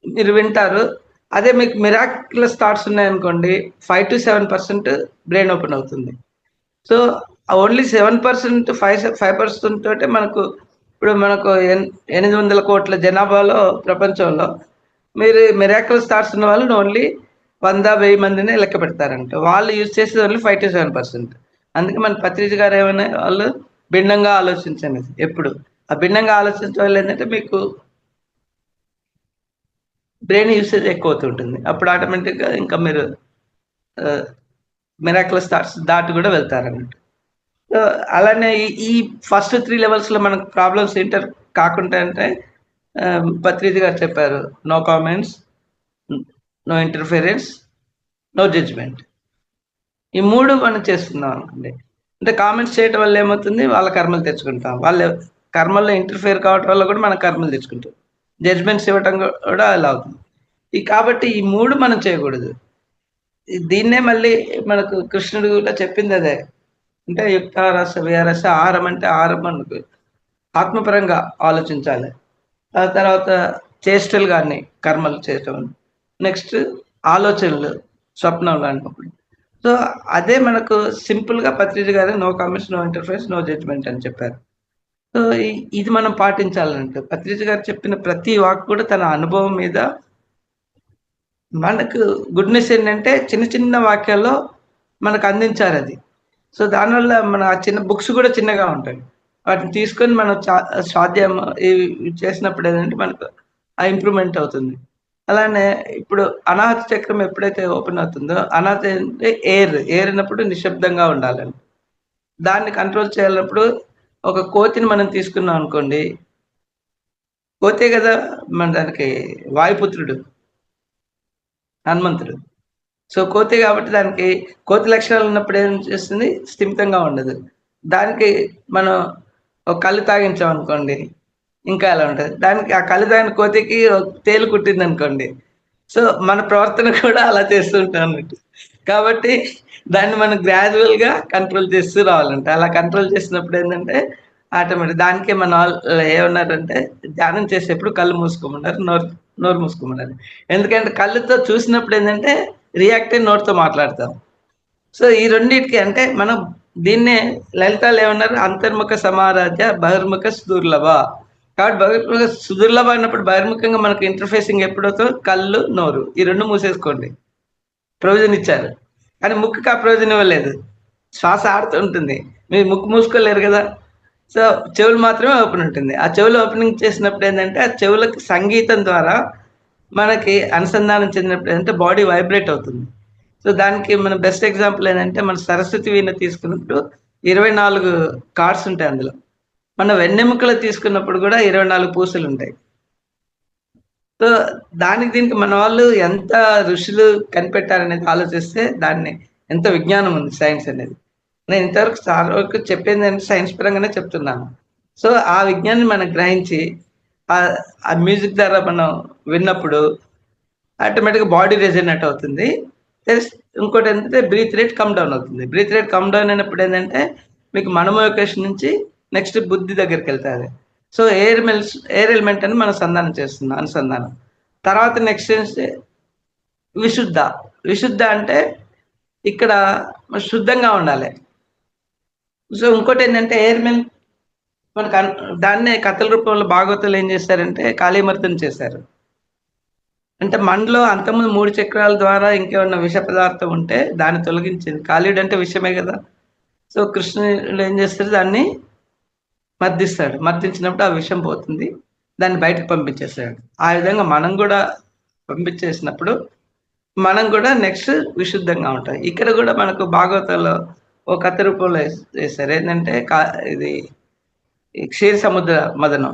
మీరు వింటారు. అదే మీకు మిరాక్యులస్ థాట్స్ ఉన్నాయనుకోండి, 5 to 7% బ్రెయిన్ ఓపెన్ అవుతుంది. సో ఓన్లీ 7%, 5% తోటే మనకు ఇప్పుడు మనకు 800 కోట్ల జనాభాలో ప్రపంచంలో మీరు మిరాక్యులస్ థాట్స్ ఉన్న వాళ్ళు ఓన్లీ 100-1000 మందిని లెక్క పెడతారంట. వాళ్ళు యూజ్ చేసేది ఓన్లీ 5 to 7%. అందుకే మన పత్రిజ గారు ఏమైనా వాళ్ళు భిన్నంగా ఆలోచించండి. ఎప్పుడు ఆ భిన్నంగా ఆలోచించే వాళ్ళు ఏంటంటే మీకు బ్రెయిన్ యూసేజ్ ఎక్కువ అవుతుంటుంది. అప్పుడు ఆటోమేటిక్గా ఇంకా మీరు మిరాక్యులస్ థాట్స్ దాటి కూడా వెళ్తారన్నట్టు. సో అలానే ఈ ఫస్ట్ 3 లెవెల్స్లో మనకు ప్రాబ్లమ్స్ ఎంటర్ కాకుండా అంటే పత్రిజ గారు చెప్పారు, no comments, no interference, no judgment. ఈ 3 మనం చేస్తున్నాం అనుకోండి. అంటే కామెంట్స్ చేయటం వల్ల ఏమవుతుంది, వాళ్ళ కర్మలు తెచ్చుకుంటాం. వాళ్ళ కర్మల్లో ఇంటర్ఫియర్ కావటం వల్ల కూడా మన కర్మలు తెచ్చుకుంటాం. జడ్జ్మెంట్స్ ఇవ్వటం కూడా అలా అవుతుంది. కాబట్టి ఈ 3 మనం చేయకూడదు. దీన్నే మళ్ళీ మనకు కృష్ణుడు కూడా చెప్పింది అదే. అంటే యుక్తారస విహారస, ఆహారం అంటే ఆహారం మనకు ఆత్మపరంగా ఆలోచించాలి. ఆ తర్వాత చేష్టలు కానీ కర్మలు చేయటం, నెక్స్ట్ ఆలోచనలు, స్వప్నం లాంటిప్పుడు. సో అదే మనకు సింపుల్గా పత్రిజ గారు no comments, no interface, no judgment అని చెప్పారు. సో ఇది మనం పాటించాలంటే పత్రిజ గారు చెప్పిన ప్రతి వాక్ కూడా తన అనుభవం మీద మనకు గుడ్నెస్ ఏంటంటే చిన్న చిన్న వాక్యాల్లో మనకు అందించారు అది. సో దానివల్ల మన చిన్న బుక్స్ కూడా చిన్నగా ఉంటాయి, వాటిని తీసుకొని మనం స్వాధ్యాయం ఇవి చేసినప్పుడు ఏంటంటే మనకు ఆ ఇంప్రూవ్మెంట్ అవుతుంది. అలానే ఇప్పుడు అనాహత చక్రం ఎప్పుడైతే ఓపెన్ అవుతుందో, అనాహత అంటే ఎయిర్ అన్నప్పుడు నిశ్శబ్దంగా ఉండాలని, దాన్ని కంట్రోల్ చేయాలన్నప్పుడు ఒక కోతిని మనం తీసుకున్నాం అనుకోండి, కోతే కదా మన దానికి వాయుపుత్రుడు హనుమంతుడు. సో కోతి కాబట్టి దానికి కోతి లక్షణాలు ఉన్నప్పుడు ఏం చేస్తుంది, స్థిమితంగా ఉండదు. దానికి మనం ఒక కళ్ళు తాగించాం అనుకోండి, ఇంకా ఎలా ఉంటుంది. దానికి ఆ కళ్ళు తాగిన కోతికి ఒక తేలు కుట్టింది అనుకోండి, సో మన ప్రవర్తన కూడా అలా చేస్తూ ఉంటాం అన్నట్టు. కాబట్టి దాన్ని మనం గ్రాడ్యువల్గా కంట్రోల్ చేస్తూ రావాలంట. అలా కంట్రోల్ చేసినప్పుడు ఏంటంటే ఆటోమేటిక్ దానికే మన వాళ్ళు ఏమన్నారంటే ధ్యానం చేసేప్పుడు కళ్ళు మూసుకోమన్నారు, నోరు నోరు మూసుకోమన్నారు. ఎందుకంటే కళ్ళుతో చూసినప్పుడు ఏంటంటే రియాక్ట్ అయ్యి నోటితో మాట్లాడతాం. సో ఈ రెండిటికి అంటే మనం దీన్నే లలితాలు ఏమన్నారు, అంతర్ముఖ సమారాధ్య బహిర్ముఖ సుదుర్లభ. కాబట్టి బహిర్ముఖ సుదుర్లభ అన్నప్పుడు బహిర్ముఖంగా మనకు ఇంటర్ఫేసింగ్ ఎప్పుడవుతుందో కళ్ళు నోరు ఈ రెండు మూసేసుకోండి, ప్రొవిజన్ ఇచ్చారు. కానీ ముక్కుకి ఆ ప్రొవిజన్ ఇవ్వలేదు, శ్వాస ఆడుతూ ఉంటుంది, మీరు ముక్కు మూసుకోలేరు కదా. సో చెవులు మాత్రమే ఓపెన్ ఉంటుంది. ఆ చెవులు ఓపెనింగ్ చేసినప్పుడు ఏంటంటే ఆ చెవులకు సంగీతం ద్వారా మనకి అనుసంధానం చెందినప్పుడు ఏంటంటే బాడీ వైబ్రేట్ అవుతుంది. సో దానికి మన బెస్ట్ ఎగ్జాంపుల్ ఏంటంటే మన సరస్వతి వీణ తీసుకున్నప్పుడు 24 కార్డ్స్ ఉంటాయి అందులో. మన వెన్నెముకలు తీసుకున్నప్పుడు కూడా 24 పూసలు ఉంటాయి. సో దానికి దీనికి మన వాళ్ళు ఎంత ఋషులు కనిపెట్టారనేది ఆలోచిస్తే దాన్ని ఎంత విజ్ఞానం ఉంది సైన్స్ అనేది. నేను ఇంతవరకు చాలా వరకు చెప్పింది అంటే సైన్స్ పరంగానే చెప్తున్నాను. సో ఆ విజ్ఞాన్ని మనం గ్రహించి ఆ మ్యూజిక్ ద్వారా మనం విన్నప్పుడు ఆటోమేటిక్గా బాడీ రెజనేట్ అవుతుంది. ఇంకోటి ఏంటంటే బ్రీత్ రేట్ కమ్ డౌన్ అవుతుంది. బ్రీత్ రేట్ కమ్ డౌన్ అయినప్పుడు ఏంటంటే మీకు మనోమోకేషన్ నుంచి నెక్స్ట్ బుద్ధి దగ్గరికి వెళ్తుంది. సో ఎయిర్ ఎలిమెంట్ అని మనం సంధానం చేస్తున్నాం, అనుసంధానం. తర్వాత నెక్స్ట్ ఏంటంటే విశుద్ధ. విశుద్ధ అంటే ఇక్కడ శుద్ధంగా ఉండాలి. సో ఇంకోటి ఏంటంటే ఎయిర్ మెల్ మనకు దాన్నే కథల రూపంలో భాగవతులు ఏం చేశారంటే కాళీమర్దన చేశారు. అంటే మనలో అంతకుముందు 3 చక్రాల ద్వారా ఇంకేమన్నా విష పదార్థం ఉంటే దాన్ని తొలగించింది. కాళీయుడు అంటే విషమే కదా. సో కృష్ణుడు ఏం చేస్తారు, దాన్ని మర్దిస్తాడు. మర్దించినప్పుడు ఆ విషం పోతుంది, దాన్ని బయటకు పంపించేస్తాడు. ఆ విధంగా మనం కూడా పంపించేసినప్పుడు మనం కూడా నెక్స్ట్ విశుద్ధంగా ఉంటాం. ఇక్కడ కూడా మనకు భాగవతంలో ఒక కథ రూపంలో చేశారు. ఏంటంటే ఇది క్షీర సముద్ర మదనం.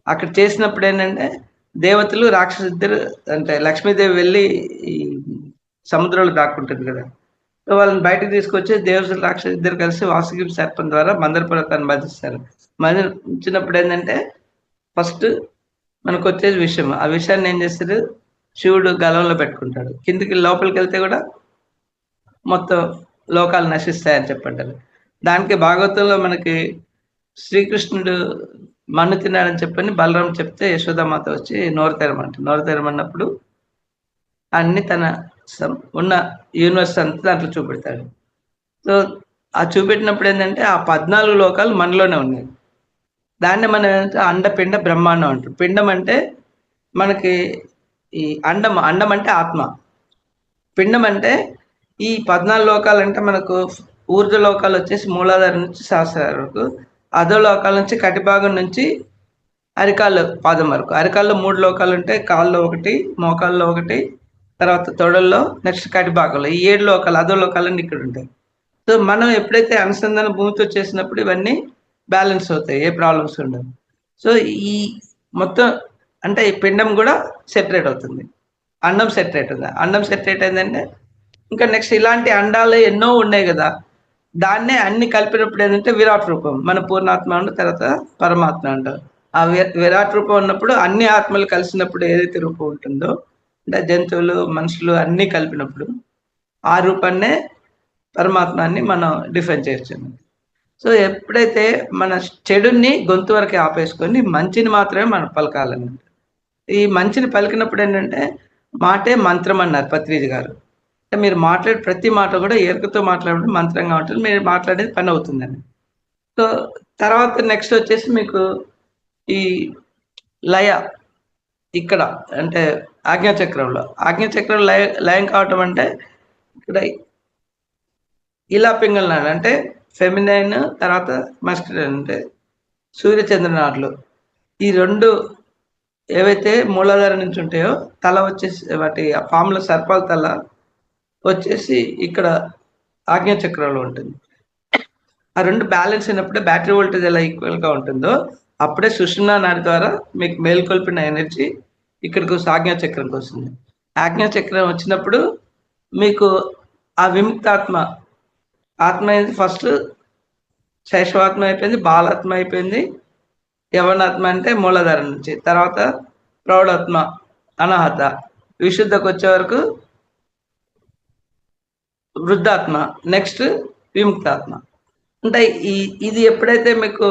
అక్కడ చేసినప్పుడు ఏంటంటే దేవతలు రాక్షసు ఇద్దరు, అంటే లక్ష్మీదేవి వెళ్ళి ఈ సముద్రంలో దాక్కుంటుంది కదా. సో వాళ్ళని బయటకు తీసుకొచ్చి దేవతలు రాక్షసు ఇద్దరు కలిసి వాసుకి సర్పం ద్వారా మందర పర్వతాన్ని బంధిస్తారు. బంధించినప్పుడు ఏంటంటే ఫస్ట్ మనకు వచ్చేది విషయం. ఆ విషయాన్ని ఏం చేస్తారు, శివుడు గలంలో పెట్టుకుంటాడు. కిందికి లోపలికి వెళ్తే కూడా మొత్తం లోకాలు నశిస్తాయని చెప్పంటారు. దానికి భాగవతంలో మనకి శ్రీకృష్ణుడు మన్ను తిన్నాడని చెప్పని బలరాం చెప్తే యశోదామాత వచ్చి నోరు తెరమన్నప్పుడు అన్ని తన ఉన్న యూనివర్స్ అంతా దాంట్లో చూపెడతాడు. సో ఆ చూపెట్టినప్పుడు ఏంటంటే ఆ 14 లోకాలు మనలోనే ఉన్నాయి. దాన్ని మనం అండపిండ బ్రహ్మాండం అంటారు. పిండం అంటే మనకి ఈ అండం అంటే ఆత్మ. పిండం అంటే ఈ 14 లోకాలు అంటే మనకు ఊర్ధ్వ లోకాలు వచ్చేసి మూలాధారం నుంచి సహస్రారం వరకు, అధో లోకాల నుంచి కటిభాగం నుంచి అరికాళ్ళు పాదం వరకు. అరికాల్లో 3 లోకాలు ఉంటాయి, కాళ్ళు ఒకటి, మోకాల్లో ఒకటి, తర్వాత తొడల్లో, నెక్స్ట్ కటిభాగంలో ఈ 7 లోకాలు అధో లోకాలన్నీ ఇక్కడ ఉంటాయి. సో మనం ఎప్పుడైతే అనుసంధాన భూమితో చేసినప్పుడు ఇవన్నీ బ్యాలెన్స్ అవుతాయి, ఏ ప్రాబ్లమ్స్ ఉండవు. సో ఈ మొత్తం అంటే ఈ పిండం కూడా సెటరేట్ అవుతుంది, అండం సెటరేట్ అవుతుంది. అండం సెటరేట్ అయిందంటే ఇంకా నెక్స్ట్ ఇలాంటి అండాలు ఎన్నో ఉన్నాయి కదా, దాన్నే అన్ని కలిపినప్పుడు ఏంటంటే విరాట్ రూపం, మన పూర్ణాత్మ ఉంటే తర్వాత పరమాత్మ అంటారు. ఆ విరాట్ రూపం ఉన్నప్పుడు అన్ని ఆత్మలు కలిసినప్పుడు ఏదైతే రూపం ఉంటుందో, అంటే జంతువులు మనుషులు అన్నీ కలిపినప్పుడు ఆ రూపాన్నే పరమాత్మాన్ని మనం డిఫైన్ చేయొచ్చు. సో ఎప్పుడైతే మన చెడుని గొంతు వరకు ఆపేసుకొని మంచిని మాత్రమే మనం పలకాలన్నమాట. ఈ మంచిని పలికినప్పుడు ఏంటంటే మాటే మంత్రం అన్నారు పత్రిజీ గారు. అంటే మీరు మాట్లాడే ప్రతి మాట కూడా ఎరుకతో మాట్లాడడం మంత్రంగా ఉంటుంది, మీరు మాట్లాడేది పని అవుతుందని. సో తర్వాత నెక్స్ట్ వచ్చేసి మీకు ఈ లయ ఇక్కడ అంటే ఆజ్ఞాచక్రంలో లయం కావటం అంటే ఇక్కడ ఇలా పింగళనాడు అంటే ఫెమినైన్, తర్వాత మస్కులైన్ అంటే సూర్యచంద్రనాడులు. ఈ రెండు ఏవైతే మూలాధారం నుంచి ఉంటాయో తల వచ్చేసి వాటి ఆ పాముల సర్పాల తల వచ్చేసి ఇక్కడ ఆజ్ఞాచక్రంలో ఉంటుంది. ఆ రెండు బ్యాలెన్స్ అయినప్పుడే బ్యాటరీ వోల్టేజ్ ఎలా ఈక్వల్గా ఉంటుందో అప్పుడే సుషుమ్నా నాడి ద్వారా మీకు మేల్కొల్పిన ఎనర్జీ ఇక్కడికి ఆజ్ఞాచక్రంకి వస్తుంది. ఆజ్ఞాచక్రం వచ్చినప్పుడు మీకు ఆ విముక్తాత్మ ఆత్మ అనేది ఫస్ట్ శైశవాత్మ అయిపోయింది, బాలాత్మ అయిపోయింది, యవనాత్మ అంటే మూలాధారం నుంచి, తర్వాత ప్రౌఢాత్మ అనాహత, విశుద్ధకు వచ్చే వరకు వృద్ధాత్మ, నెక్స్ట్ విముక్తాత్మ. అంటే ఇది ఎప్పుడైతే మీకు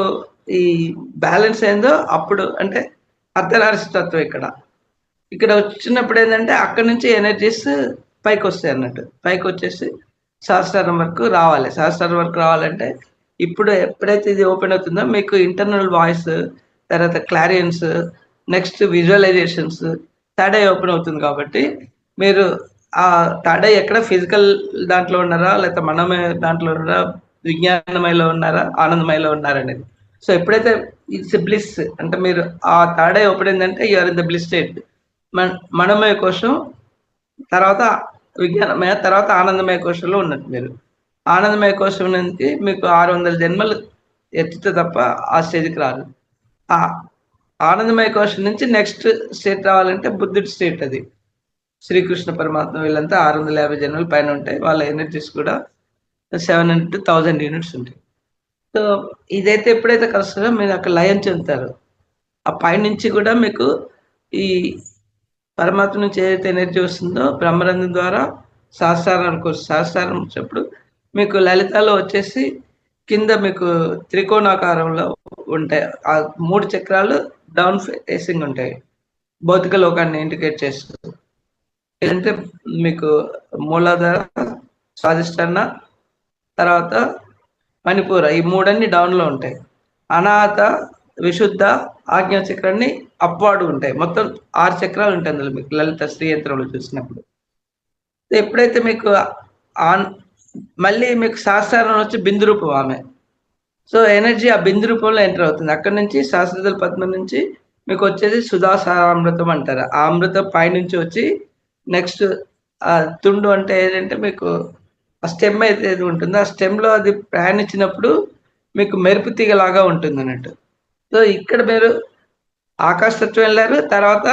ఈ బ్యాలెన్స్ అయిందో అప్పుడు అంటే అర్ధనారీశ్వరత్వం ఇక్కడ వచ్చినప్పుడు ఏంటంటే అక్కడ నుంచి ఎనర్జీస్ పైకి వస్తాయి అన్నట్టు, పైకి వచ్చేసి సహస్రారం వరకు రావాలి. సహస్రారం వరకు రావాలంటే ఇప్పుడు ఎప్పుడైతే ఇది ఓపెన్ అవుతుందో మీకు ఇంటర్నల్ వాయిస్, తర్వాత క్లారియన్స్, next visualizations, third eye open అవుతుంది. కాబట్టి మీరు ఆ థర్డ్ ఐ ఎక్కడ ఫిజికల్ దాంట్లో ఉన్నారా, లేకపోతే మనమే దాంట్లో ఉన్నారా, విజ్ఞానమయలో ఉన్నారా, ఆనందమయలో ఉన్నారా అనేది. సో ఎప్పుడైతే ఇట్స్ బ్లిస్ అంటే మీరు ఆ థర్డ్ ఐ ఓపెన్ అయిందంటే you're in the bliss state. మనమయ కోశం, తర్వాత విజ్ఞానమయ, తర్వాత ఆనందమయ కోశంలో ఉన్నట్టు. మీరు ఆనందమయ కోశం నుంచి మీకు 600 జన్మలు ఎత్తితే తప్ప ఆ స్టేజ్కి రాదు. ఆ ఆనందమయ కోశం నుంచి నెక్స్ట్ స్టేట్ రావాలంటే బుద్ధుడి స్టేట్. అది శ్రీకృష్ణ పరమాత్మ వీళ్ళంతా 650 జన్మల పైన ఉంటాయి. వాళ్ళ ఎనర్జీస్ కూడా 700 to 1000 యూనిట్స్ ఉంటాయి. సో ఇదైతే ఎప్పుడైతే కలుస్తుందో మీరు అక్కడ లయం చెందుతారు. ఆ పైనుంచి కూడా మీకు ఈ పరమాత్మ నుంచి ఏదైతే ఎనర్జీ వస్తుందో బ్రహ్మరంధ్రం ద్వారా సహస్రారానికి వస్తుంది. సహస్రారం వచ్చినప్పుడు మీకు లలితాలో వచ్చేసి కింద మీకు త్రికోణాకారంలో ఉంటాయి. ఆ 3 చక్రాలు డౌన్ ఫేసింగ్ ఉంటాయి, భౌతిక లోకాన్ని ఇండికేట్ చేస్తూ. ఏంటంటే మీకు మూలాధార, స్వాదిష్టాన, తర్వాత మణిపూర, ఈ 3 డౌన్లో ఉంటాయి. అనాహత, విశుద్ధ, ఆజ్ఞా చక్రాన్ని అప్వార్డ్ ఉంటాయి. మొత్తం 6 చక్రాలు ఉంటాయి అందులో మీకు లలిత శ్రీ యంత్రంలో చూసినప్పుడు. ఎప్పుడైతే మీకు మళ్ళీ మీకు సహస్రారం వచ్చి బిందు రూపం ఆమె. సో ఎనర్జీ ఆ బిందు రూపంలో ఎంటర్ అవుతుంది. అక్కడ నుంచి సహస్రదళ పద్మం నుంచి మీకు వచ్చేది సుధాసారామృతం అంటారు. ఆ అమృతం పైనుంచి వచ్చి నెక్స్ట్ ఆ తుండు అంటే ఏంటంటే మీకు ఆ స్టెమ్ అయితే ఏది ఉంటుందో ఆ స్టెమ్లో అది ప్రయాణించినప్పుడు మీకు మెరుపు తీగలాగా ఉంటుంది అన్నట్టు. సో ఇక్కడ మీరు ఆకాశతత్వం వెళ్ళారు, తర్వాత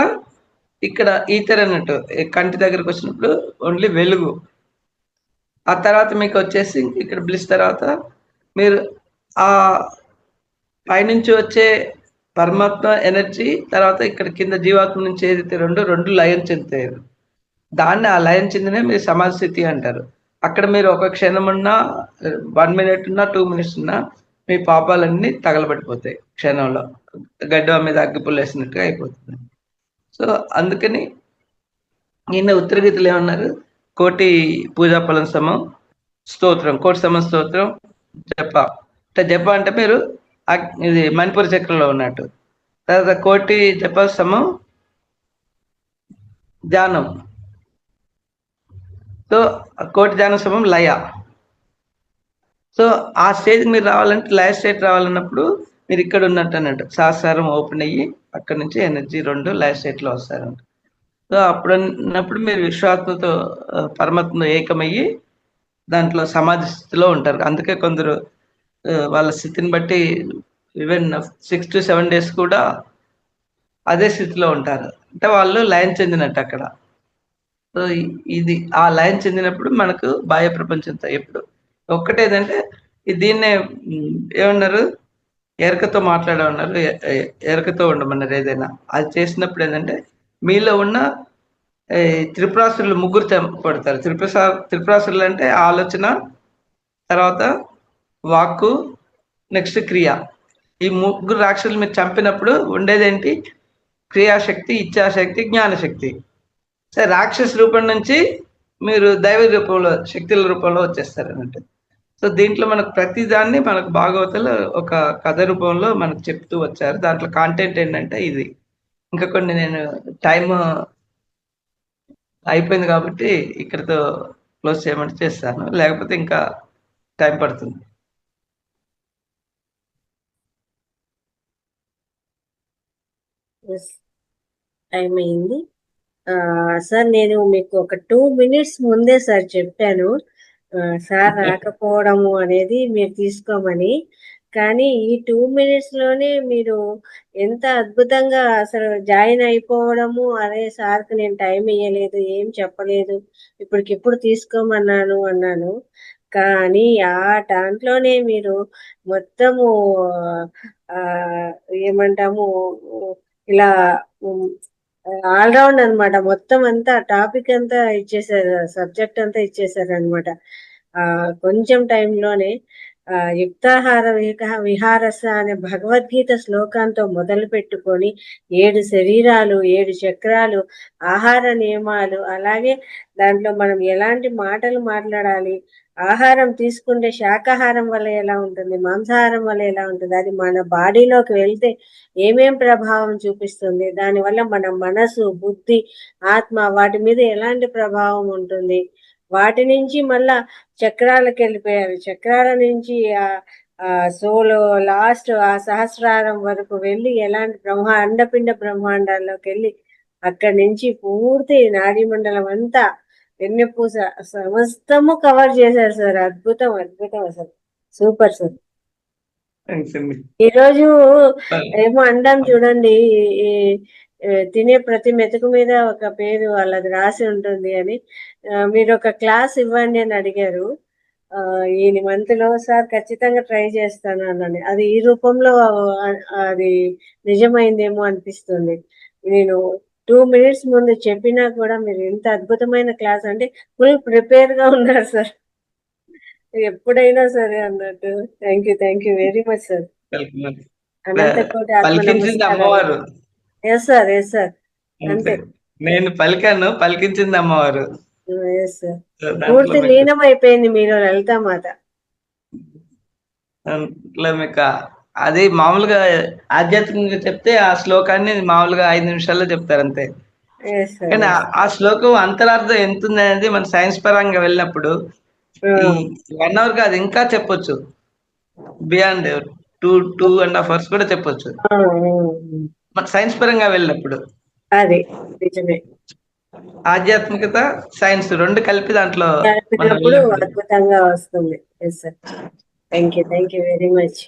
ఇక్కడ ఈథర్ అన్నట్టు కంటి దగ్గరకు వచ్చినప్పుడు ఓన్లీ వెలుగు. ఆ తర్వాత మీకు వచ్చేసి ఇక్కడ బ్లిస్ తర్వాత మీరు ఆ పైనుంచి వచ్చే పరమాత్మ ఎనర్జీ, తర్వాత ఇక్కడ కింద జీవాత్మ నుంచి ఏదైతే రెండు లయం చెందుతాయి. దాన్ని ఆ లయం చెందినే మీరు సమాధి స్థితి అంటారు. అక్కడ మీరు ఒక క్షణం ఉన్నా, 1 minute ఉన్నా, 2 minutes ఉన్నా మీ పాపాలన్నీ తగలబడిపోతాయి క్షణంలో, గడ్డ మీద అగ్గిపుల్ల వేసినట్టుగా అయిపోతుంది. సో అందుకని నిన్న ఉత్తరగీతలు ఏమన్నారు, కోటి పూజా ఫలం సమం స్తోత్రం, కోటి సమం స్తోత్రం జప. అంటే జప అంటే మీరు ఇది మణిపూర చక్రంలో ఉన్నట్టు. తర్వాత కోటి జప సమం ధ్యానం. సో కోటి ధ్యాన సమం లయ. సో ఆ స్టేజ్ మీరు రావాలంటే లయ స్టేట్ రావాలన్నప్పుడు మీరు ఇక్కడ ఉన్నట్టు అన్నట్టు సహస్రారం ఓపెన్ అయ్యి అక్కడ నుంచి ఎనర్జీ 2 లయ స్టేట్లో వస్తారంట. సో అప్పుడు అన్నప్పుడు మీరు విశ్వాత్మతో పరమాత్మతో ఏకమయ్యి దాంట్లో సమాధి స్థితిలో ఉంటారు. అందుకే కొందరు వాళ్ళ స్థితిని బట్టి ఈవెన్ 6 to 7 days కూడా అదే స్థితిలో ఉంటారు. అంటే వాళ్ళు లయం చెందినట్టు అక్కడ. సో ఇది ఆ లయం చెందినప్పుడు మనకు బాహ్య ప్రపంచంతో ఎప్పుడు ఒక్కటేదంటే దీన్నే ఏమన్నారు, ఎరకతో మాట్లాడమన్నారు, ఎరకతో ఉండమన్నారు. ఏదైనా అది చేసినప్పుడు ఏంటంటే మీలో ఉన్న త్రిపురాసురులు 3 చంపబడతారు. త్రిపురాసురులు అంటే ఆలోచన, తర్వాత వాక్కు, నెక్స్ట్ క్రియ. ఈ 3 రాక్షసులు మీరు చంపినప్పుడు ఉండేదేంటి, క్రియాశక్తి, ఇచ్ఛాశక్తి, జ్ఞానశక్తి. సరే రాక్షస రూపం నుంచి మీరు దైవ రూపంలో, శక్తుల రూపంలో వచ్చేస్తారు అన్నట్టు. సో దీంట్లో మనకు ప్రతి దాన్ని మనకు భాగవతలో ఒక కథ రూపంలో మనకు చెప్తూ వచ్చారు. దాంట్లో కాంటెంట్ ఏంటంటే ఇది. ఇంకా కొన్ని నేను టైం అయిపోయింది కాబట్టి ఇక్కడితో క్లోజ్ చేయమంటే చేస్తాను, లేకపోతే ఇంకా టైం పడుతుంది. టైం అయింది సార్. నేను మీకు ఒక 2 minutes ముందే సార్ చెప్పాను సార్ రాకపోవడము అనేది మీరు తీసుకోమని. కానీ ఈ 2 మినిట్స్ లోనే మీరు ఎంత అద్భుతంగా అసలు జాయిన్ అయిపోవడము, అరే సార్కి నేను టైం ఇయ్యలేదు, ఏం చెప్పలేదు, ఇప్పటికిప్పుడు తీసుకోమన్నాను అన్నాను. కానీ ఆ దాంట్లోనే మీరు మొత్తము ఏమంటాము ఇలా ఆల్రౌండ్ అన్నమాట. మొత్తం అంతా టాపిక్ అంతా ఇచ్చేసారు, సబ్జెక్ట్ అంతా ఇచ్చేసారు అనమాట. కొంచెం టైంలోనే యుక్తాహార విహారస అనే భగవద్గీత శ్లోకంతో మొదలు పెట్టుకొని 7 శరీరాలు, 7 చక్రాలు, ఆహార నియమాలు, అలాగే దాంట్లో మనం ఎలాంటి మాటలు మాట్లాడాలి, ఆహారం తీసుకుంటే శాకాహారం వల్ల ఎలా ఉంటుంది, మాంసాహారం వల్ల ఎలా ఉంటుంది, అది మన బాడీలోకి వెళ్తే ఏమేం ప్రభావం చూపిస్తుంది, దానివల్ల మన మనసు, బుద్ధి, ఆత్మ వాటి మీద ఎలాంటి ప్రభావం ఉంటుంది, వాటి నుంచి మళ్ళా చక్రాలకు వెళ్ళిపోయారు, చక్రాల నుంచి సోలో లాస్ట్ ఆ సహస్రారం వరకు వెళ్ళి ఎలాంటి అండపిండ బ్రహ్మాండాల్లోకి వెళ్ళి అక్కడి నుంచి పూర్తి నాడీ మండలం అంతా వెన్నెపూస సమస్తము కవర్ చేశారు సార్. అద్భుతం అద్భుతం అసలు, సూపర్ సార్. థ్యాంక్స్ అండి. ఈరోజు ఏమో అంటాం చూడండి, తినే ప్రతి మెతుకు మీద ఒక పేరు వాళ్ళది రాసి ఉంటుంది అని. మీరు ఒక క్లాస్ ఇవ్వండి అని అడిగారు. ఈ మంత్ లో సార్ ఖచ్చితంగా ట్రై చేస్తాను అన్నాను. అది ఈ రూపంలో అది నిజమైందేమో అనిపిస్తుంది. నేను 2 మినిట్స్ ముందు చెప్పినా కూడా మీరు ఇంత అద్భుతమైన క్లాస్ అంటే ఫుల్ ప్రిపేర్ గా ఉన్నారు సార్, ఎప్పుడైనా సరే అన్నట్టు. Thank you very much sir. అనంత కోటి ఆత్మ పలికించింది నమస్కారాలు. అమ్మవారు. ఎస్ సార్, ఎస్ సార్, అంతే. నేను పలికాను, పలికించింది అమ్మవారు. ఎస్ సార్, పూర్తి లీనం అయిపోయింది మీలో లలితామాత. దాంట్లో మీకు అది మామూలుగా ఆధ్యాత్మికంగా చెప్తే ఆ శ్లోకాన్ని మామూలుగా 5 నిమిషాల్లో చెప్తారు అంతే. కానీ ఆ శ్లోకం అంతరార్థం ఎంత ఉంది అనేది మన సైన్స్ పరంగా వెళ్ళినప్పుడు ఈ 1 అవర్ కాదు ఇంకా చెప్పొచ్చు, బియాండ్ 2.5 hours కూడా చెప్పొచ్చు మన సైన్స్ పరంగా వెళ్ళినప్పుడు. అది నిజమే, ఆధ్యాత్మికత సైన్స్ రెండు కలిపి దాంట్లో అద్భుతంగా వస్తుంది. Yes sir, thank you very much.